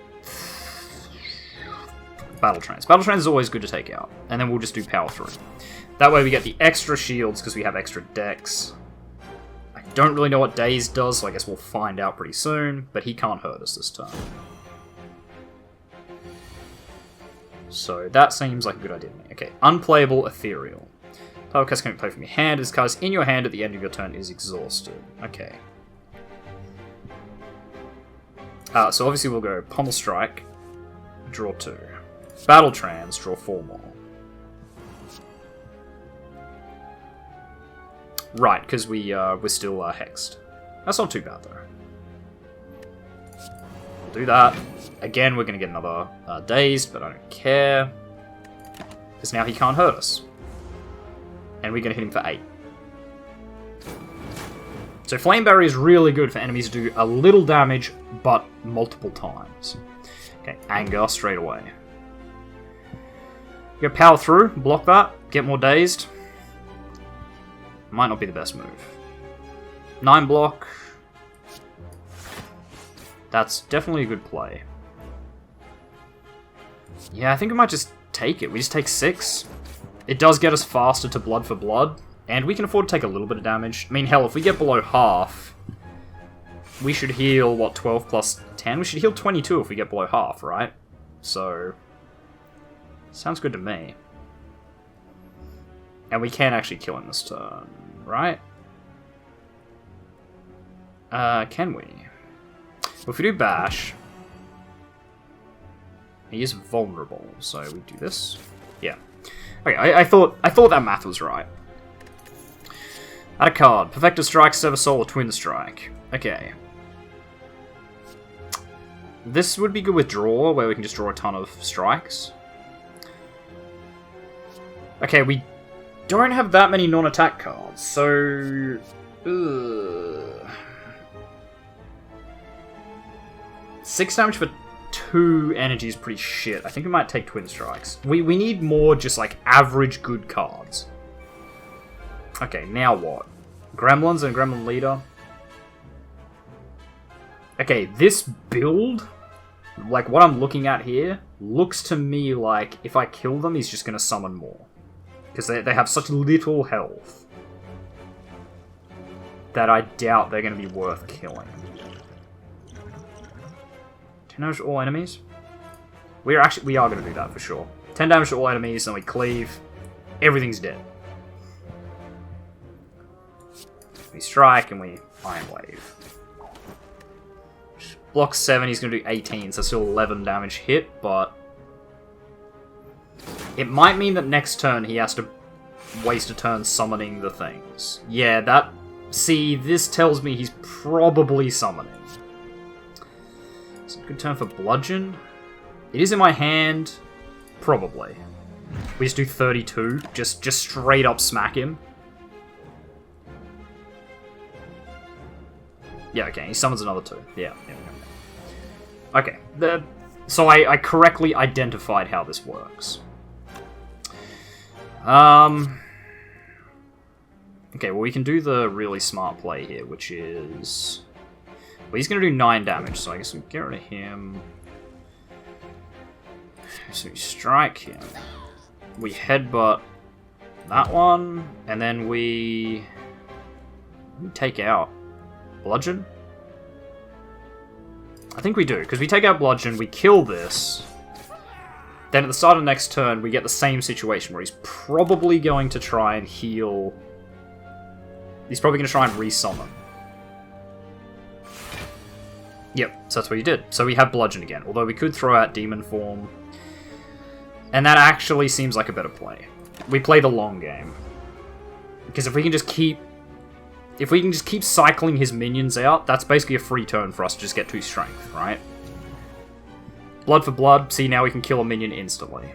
Battle Trance. Battle Trance is always good to take out. And then we'll just do Power Through. That way we get the extra shields because we have extra decks. I don't really know what Daze does, so I guess we'll find out pretty soon. But he can't hurt us this turn. So that seems like a good idea to me. Okay, Unplayable Ethereal. Title cast can be played from your hand. This card is in your hand at the end of your turn is exhausted. Okay. So obviously we'll go Pommel Strike, draw 2. Battle Trance, draw 4 more. Right, because we're still hexed. That's not too bad though. We'll do that. Again, we're going to get another Dazed, but I don't care. Because now he can't hurt us. And we're going to hit him for 8. So Flame Barrier is really good for enemies to do a little damage, but multiple times. Okay, Anger straight away. Go Power Through, block that, get more Dazed. Might not be the best move. 9 block. That's definitely a good play. Yeah, I think we might just take it. We just take 6. It does get us faster to Blood for Blood. And we can afford to take a little bit of damage. I mean, hell, if we get below half, we should heal, what, 12 plus 10? We should heal 22 if we get below half, right? So, sounds good to me. And we can actually kill him this turn, right? Can we? Well, if we do Bash, he is vulnerable, so we do this. Yeah. Okay, I thought that math was right. Add a card. Perfected Strike, Sever Soul, or Twin Strike. Okay. This would be good with draw, where we can just draw a ton of strikes. Okay, we don't have that many non-attack cards, so... 6 damage for 2 energy is pretty shit. I think we might take Twin Strikes. We need more just, like, average good cards. Okay, now what? Gremlins and Gremlin Leader. Okay, this build, like what I'm looking at here, looks to me like if I kill them, he's just going to summon more. Because they have such little health that I doubt they're going to be worth killing. 10 damage to all enemies? We are going to do that for sure. 10 damage to all enemies, then we cleave. Everything's dead. We strike and we Iron Wave. Block 7, he's going to do 18, so still 11 damage hit, but... It might mean that next turn he has to waste a turn summoning the things. Yeah, that... See, this tells me he's probably summoning. It's a good turn for Bludgeon. It is in my hand. Probably. We just do 32. Just straight up smack him. Yeah, okay, he summons another 2. Yeah. Okay, so I correctly identified how this works. Okay, well we can do the really smart play here, which is... Well, he's going to do 9 damage, so I guess we get rid of him. So we strike him. We headbutt that one, and then we take out Bludgeon? I think we do, because we take out Bludgeon, we kill this. Then at the start of next turn, we get the same situation where he's probably going to try and heal. He's probably going to try and resummon. Yep, so that's what he did. So we have Bludgeon again, although we could throw out Demon Form. And that actually seems like a better play. We play the long game. Because if we can just keep cycling his minions out, that's basically a free turn for us to just get 2 strength, right? Blood for blood, see now we can kill a minion instantly.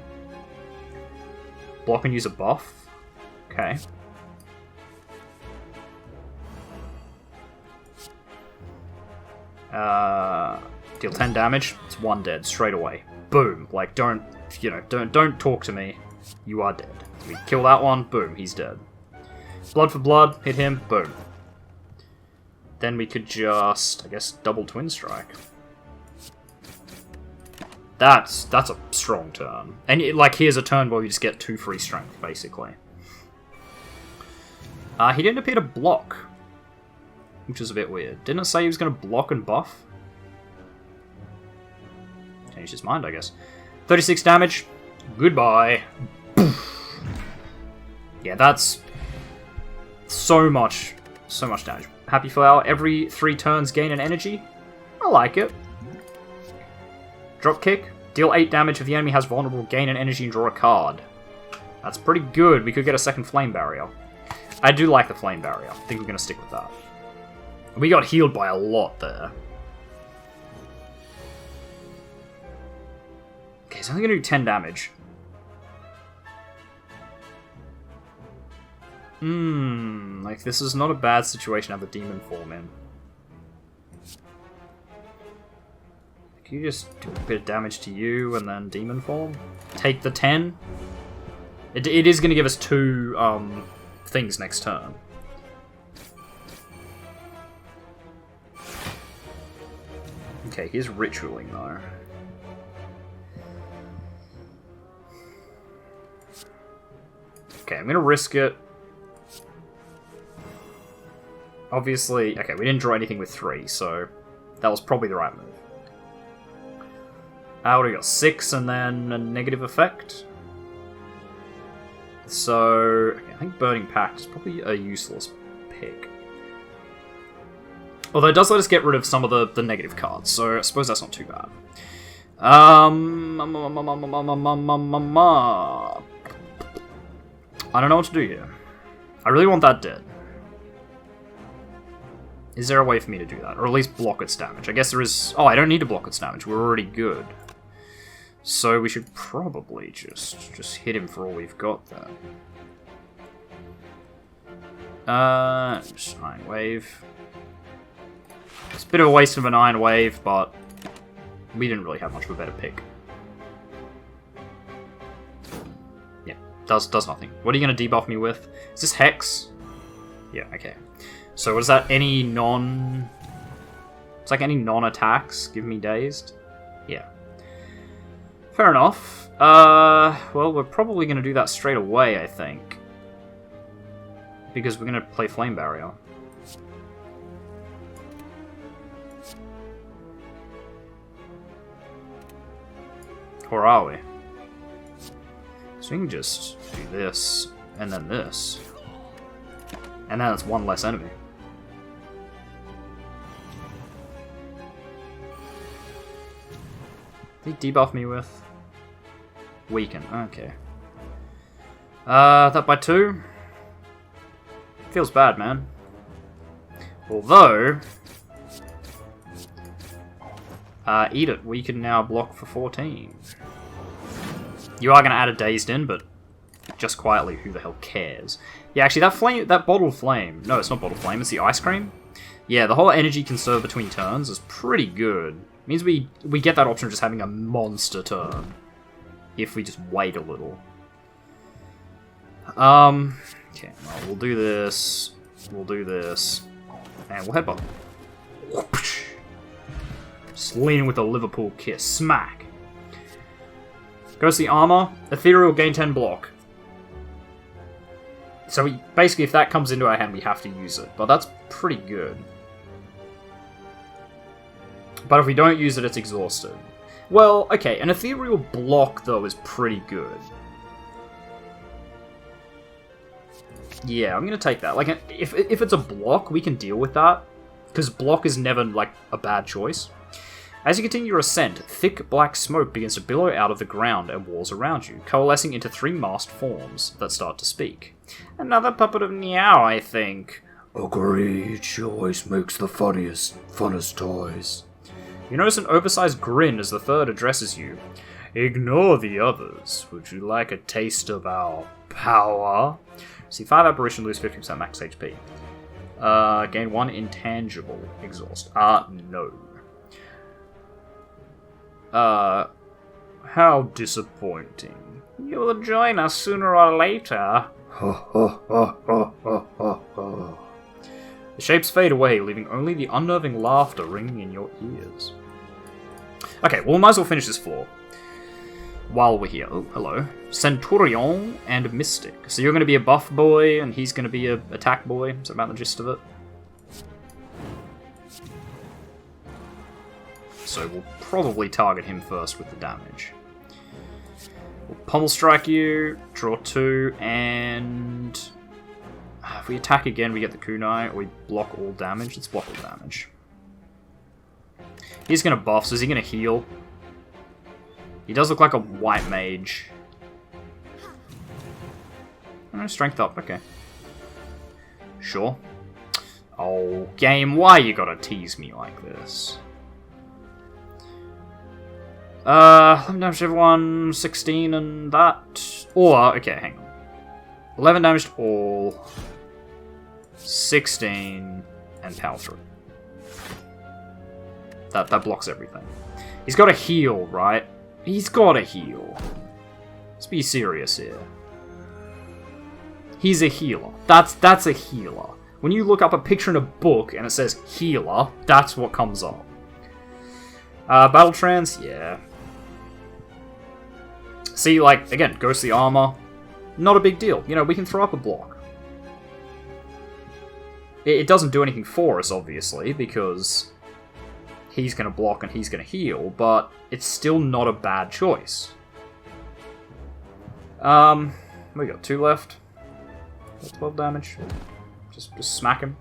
Block and use a buff. Okay. Deal 10 damage, it's 1 dead, straight away. Boom. Like, don't talk to me. You are dead. We kill that one, boom, he's dead. Blood for blood, hit him, boom. Then we could just, I guess, double Twin Strike. That's a strong turn. And, here's a turn where we just get 2 free strength, basically. He didn't appear to block, which is a bit weird. Didn't it say he was going to block and buff? Changed his mind, I guess. 36 damage. Goodbye. Yeah, that's so much damage. Happy Flower, every 3 turns gain an energy. I like it. Drop kick. Deal 8 damage if the enemy has vulnerable, gain an energy and draw a card. That's pretty good. We could get a second Flame Barrier. I do like the Flame Barrier. I think we're going to stick with that. We got healed by a lot there. Okay, so I'm going to do 10 damage. Like, this is not a bad situation to have the Demon Form in. Can you just do a bit of damage to you and then Demon Form? Take the 10? It is going to give us 2 things next turn. Okay, here's Ritualing though. Okay, I'm going to risk it. Obviously, okay, we didn't draw anything with 3, so that was probably the right move. What do we got? 6 and then a negative effect. So, okay, I think Burning Pact is probably a useless pick. Although it does let us get rid of some of the negative cards, so I suppose that's not too bad. I don't know what to do here. I really want that dead. Is there a way for me to do that? Or at least block its damage? I guess there is... Oh, I don't need to block its damage. We're already good. So we should probably just hit him for all we've got there. Just Iron Wave. It's a bit of a waste of an Iron Wave, but we didn't really have much of a better pick. Yeah, does nothing. What are you going to debuff me with? Is this Hex? Yeah, okay. So what is that? Any non... It's like any non-attacks give me dazed? Yeah. Fair enough. Well, we're probably going to do that straight away, I think. Because we're going to play Flame Barrier. Or are we? So we can just do this, and then this. And then it's one less enemy. Did he debuff me with? Weaken, okay. That by 2? Feels bad, man. Although... eat it. We can now block for 14. You are going to add a dazed in, but just quietly, who the hell cares? Yeah, actually, that bottled flame... No, it's not bottled flame, it's the ice cream. Yeah, the whole energy conserve between turns is pretty good. It means we get that option of just having a monster turn. If we just wait a little. Okay, well, we'll do this. We'll do this. And we'll headbutt. Just lean in with a Liverpool kiss. Smack. Goes the armor. Ethereal gain 10 block. So basically, if that comes into our hand, we have to use it. But that's pretty good. But if we don't use it, it's exhausted. Well, okay, an ethereal block, though, is pretty good. Yeah, I'm gonna take that. Like, if it's a block, we can deal with that. Because block is never, like, a bad choice. As you continue your ascent, thick black smoke begins to billow out of the ground and walls around you, coalescing into 3 masked forms that start to speak. Another puppet of Niao, I think.
Agreed, she always makes the funnest toys.
You notice an oversized grin as the third addresses you. Ignore the others. Would you like a taste of our power? See 5 apparition, lose 50% max HP. Gain 1 intangible exhaust. No. How disappointing. You will join us sooner or later. The shapes fade away, leaving only the unnerving laughter ringing in your ears. Okay, well, we might as well finish this floor. While we're here. Oh, hello. Centurion and Mystic. So you're going to be a buff boy, and he's going to be a attack boy. Is that about the gist of it? So we'll probably target him first with the damage. We'll pummel strike you, draw 2, and... If we attack again, we get the kunai, or we block all damage. Let's block all damage. He's going to buff, so is he going to heal? He does look like a white mage. Oh, strength up, okay. Sure. Oh, game, why you gotta tease me like this? Let me damage everyone, 16 and that. Or, okay, hang on. 11 damage to all. 16 and power through. That blocks everything. He's got to heal, right? He's got to heal. Let's be serious here. He's a healer. That's a healer. When you look up a picture in a book and it says healer, that's what comes up. Battle trance, yeah. See, like, again, ghostly armor, not a big deal. You know, we can throw up a block. It doesn't do anything for us, obviously, because he's going to block and he's going to heal, but it's still not a bad choice. We got 2 left. 12 damage. Just smack him.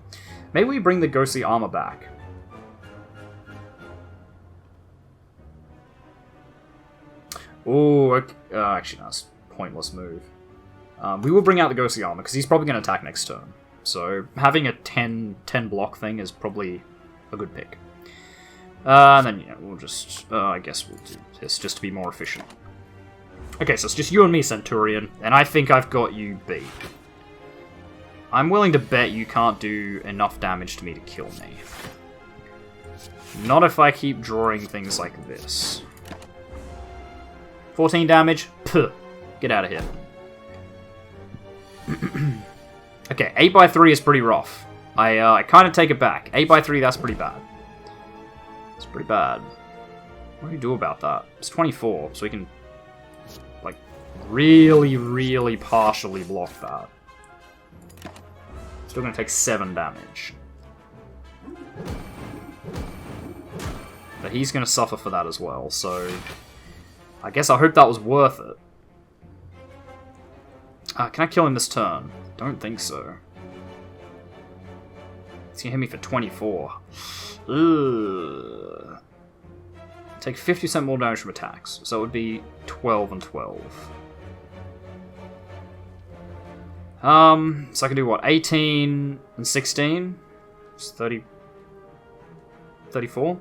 Maybe we bring the ghostly armor back. Ooh, okay. Actually, no, that's a pointless move. We will bring out the ghostly armor, because he's probably going to attack next turn. So having a 10 block thing is probably a good pick. And then, yeah, we'll just... I guess we'll do this just to be more efficient. Okay, so it's just you and me, Centurion, and I think I've got you beat. I'm willing to bet you can't do enough damage to me to kill me. Not if I keep drawing things like this. 14 damage? Puh. Get out of here. Okay, 8x3 is pretty rough. I kind of take it back. 8x3, that's pretty bad. It's pretty bad. What do you do about that? It's 24, so we can, like, really, really partially block that. Still gonna take 7 damage. But he's gonna suffer for that as well, so... I guess I hope that was worth it. Can I kill him this turn? Don't think so. He's gonna hit me for 24. Ugh. Take 50% more damage from attacks, so it would be 12 and 12. So I can do what? 18 and 16? It's 30... 34?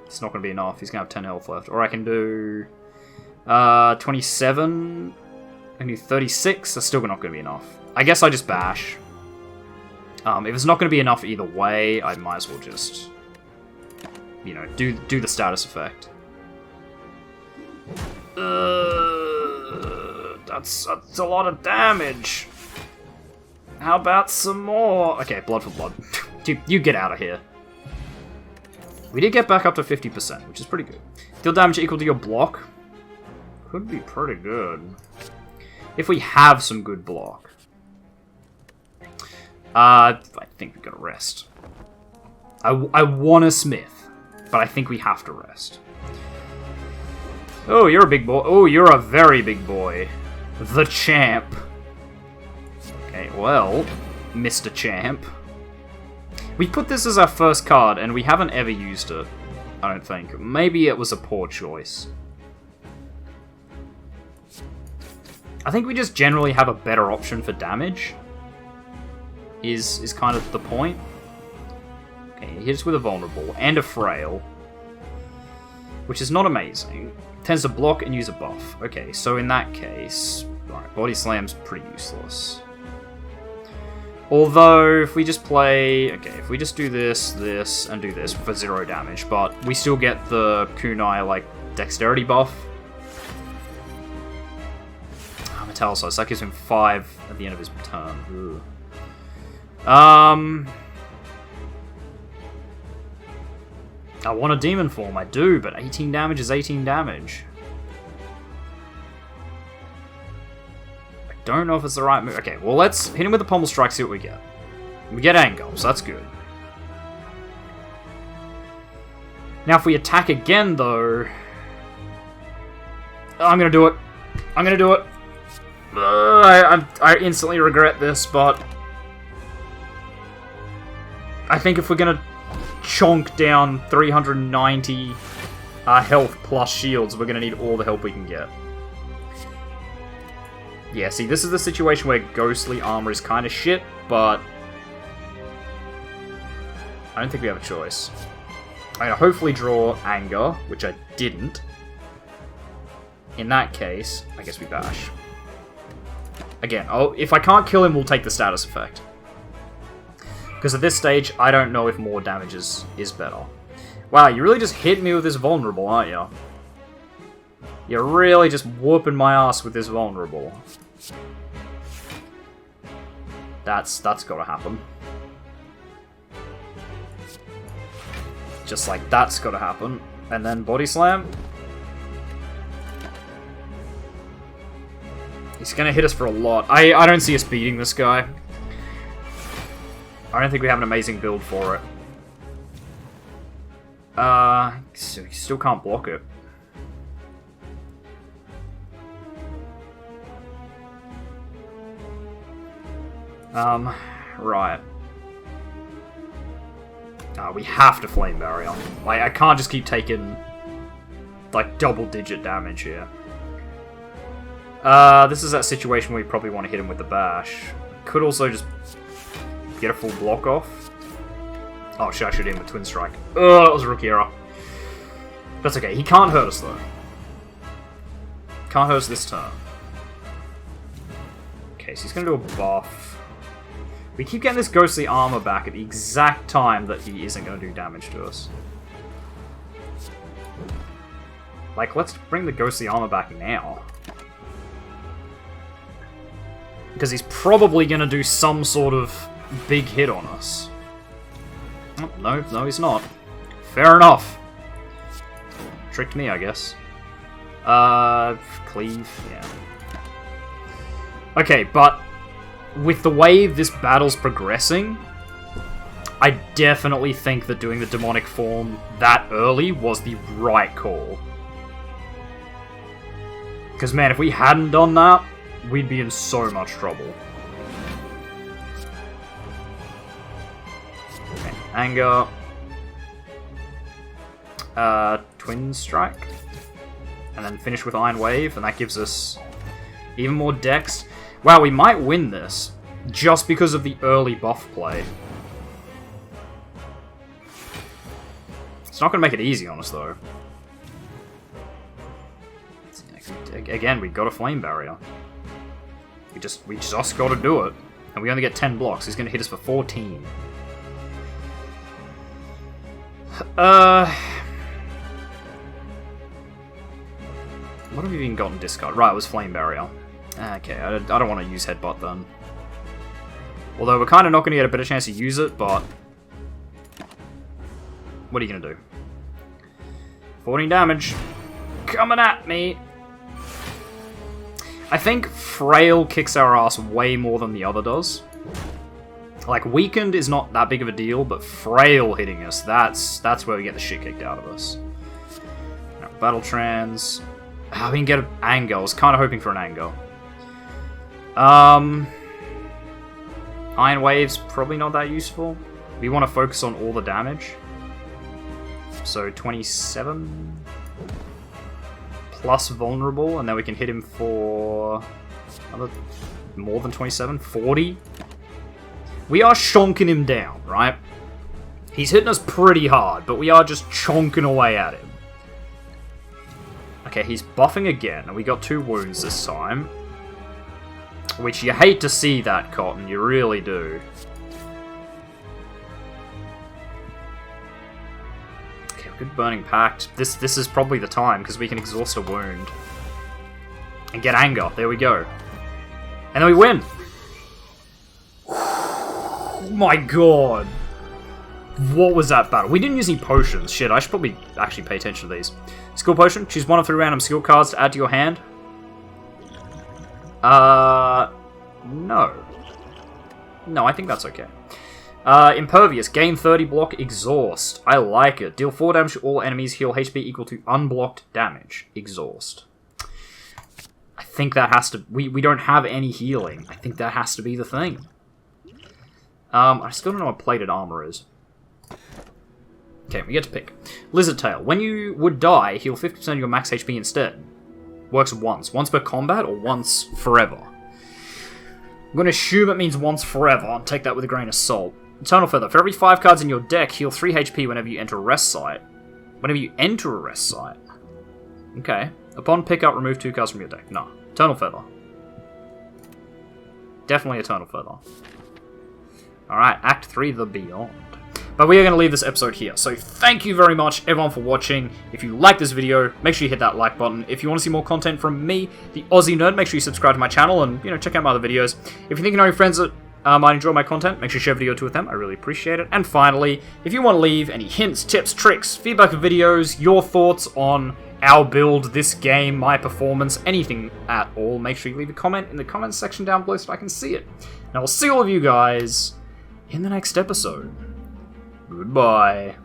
It's not going to be enough. He's going to have 10 health left. Or I can do... 27... I can do 36. That's still not going to be enough. I guess I just bash. If it's not going to be enough either way, I might as well just... You know, do the status effect. That's a lot of damage. How about some more? Okay, blood for blood. Dude, you get out of here. We did get back up to 50%, which is pretty good. Deal damage equal to your block. Could be pretty good. If we have some good block. I think we gotta rest. I want a smith, but I think we have to rest. Oh, you're a big boy. Oh, you're a very big boy. The champ. Okay, well, Mr. Champ. We put this as our first card, and we haven't ever used it, I don't think. Maybe it was a poor choice. I think we just generally have a better option for damage. Is kind of the point. Okay, he hits with a vulnerable and a frail. Which is not amazing. Tends to block and use a buff. Okay, so in that case... Right, Body Slam's pretty useless. Although, if we just play... Okay, if we just do this, this, and do this for 0 damage, but we still get the Kunai, like, dexterity buff. Metallicize, that gives him 5 at the end of his turn. Ugh. I want a demon form, I do, but 18 damage is 18 damage. I don't know if it's the right move. Okay, well let's hit him with the pommel strike, see what we get. We get anger, so that's good. Now if we attack again though... I'm gonna do it. I'm gonna do it. I instantly regret this, but... I think if we're gonna chonk down 390 health plus shields, we're gonna need all the help we can get. Yeah, see, this is the situation where ghostly armor is kind of shit, but... I don't think we have a choice. I'm gonna hopefully draw anger, which I didn't. In that case, I guess we bash. Again, if I can't kill him, we'll take the status effect. Because at this stage, I don't know if more damage is better. Wow, you really just hit me with this vulnerable, aren't you? You're really just whooping my ass with this vulnerable. That's gotta happen. Just like that's gotta happen. And then body slam. He's gonna hit us for a lot. I don't see us beating this guy. I don't think we have an amazing build for it. So he still can't block it. Right. We have to Flame Barrier. Like, I can't just keep taking, like, double-digit damage here. This is that situation where you probably want to hit him with the bash. Could also just get a full block off. Oh shit, I should hit him with Twin Strike. Oh, that was a rookie error. That's okay, he can't hurt us though. Can't hurt us this turn. Okay, so he's gonna do a buff. We keep getting this ghostly armor back at the exact time that he isn't gonna do damage to us. Like, let's bring the ghostly armor back now. Because he's probably gonna do some sort of big hit on us. Oh, no, he's not. Fair enough. Tricked me, I guess. Cleave, yeah. Okay, but with the way this battle's progressing, I definitely think that doing the demonic form that early was the right call. Because, man, if we hadn't done that, we'd be in so much trouble. Okay, anger. Twin Strike. And then finish with Iron Wave, and that gives us even more dex. Wow, we might win this just because of the early buff play. It's not going to make it easy on us, though. Again, we've got a Flame Barrier. We just got to do it. And we only get 10 blocks. He's going to hit us for 14. What have you even gotten discard? Right, it was Flame Barrier. Okay, I don't want to use Headbutt then. Although we're kind of not going to get a better chance to use it, but... What are you going to do? 14 damage. Coming at me! I think Frail kicks our ass way more than the other does. Like, Weakened is not that big of a deal, but Frail hitting us, that's where we get the shit kicked out of us. Now, Battle Trans... we can get an Anger. I was kind of hoping for an Anger. Iron Wave's probably not that useful. We want to focus on all the damage. So 27 plus vulnerable, and then we can hit him for another more than 27, 40. We are shonking him down, right? He's hitting us pretty hard, but we are just chonking away at him. Okay, he's buffing again, and we got 2 wounds this time. Which you hate to see that, Cotton, you really do. Okay, good Burning Pact. This is probably the time, because we can exhaust a wound. And get Anger, there we go. And then we win! Oh my god! What was that battle? We didn't use any potions. Shit, I should probably actually pay attention to these. Skill Potion. Choose 1 of 3 random skill cards to add to your hand. No. No, I think that's okay. Impervious. Gain 30 block. Exhaust. I like it. Deal 4 damage to all enemies. Heal HP equal to unblocked damage. Exhaust. I think that has to... We don't have any healing. I think that has to be the thing. I still don't know what plated armor is. Okay, we get to pick. Lizard Tail. When you would die, heal 50% of your max HP instead. Works once. Once per combat or once forever? I'm going to assume it means once forever. I'll take that with a grain of salt. Eternal Feather. For every 5 cards in your deck, heal 3 HP whenever you enter a rest site. Whenever you enter a rest site. Okay. Upon pickup, remove 2 cards from your deck. No. Eternal Feather. Definitely Eternal Feather. Alright, Act 3, The Beyond. But we are going to leave this episode here. So thank you very much, everyone, for watching. If you like this video, make sure you hit that like button. If you want to see more content from me, the Aussie Nerd, make sure you subscribe to my channel and, check out my other videos. If you think you know your friends that might enjoy my content, make sure you share a video or 2 with them. I really appreciate it. And finally, if you want to leave any hints, tips, tricks, feedback of videos, your thoughts on our build, this game, my performance, anything at all, make sure you leave a comment in the comments section down below so I can see it. And I will see all of you guys in the next episode. Goodbye.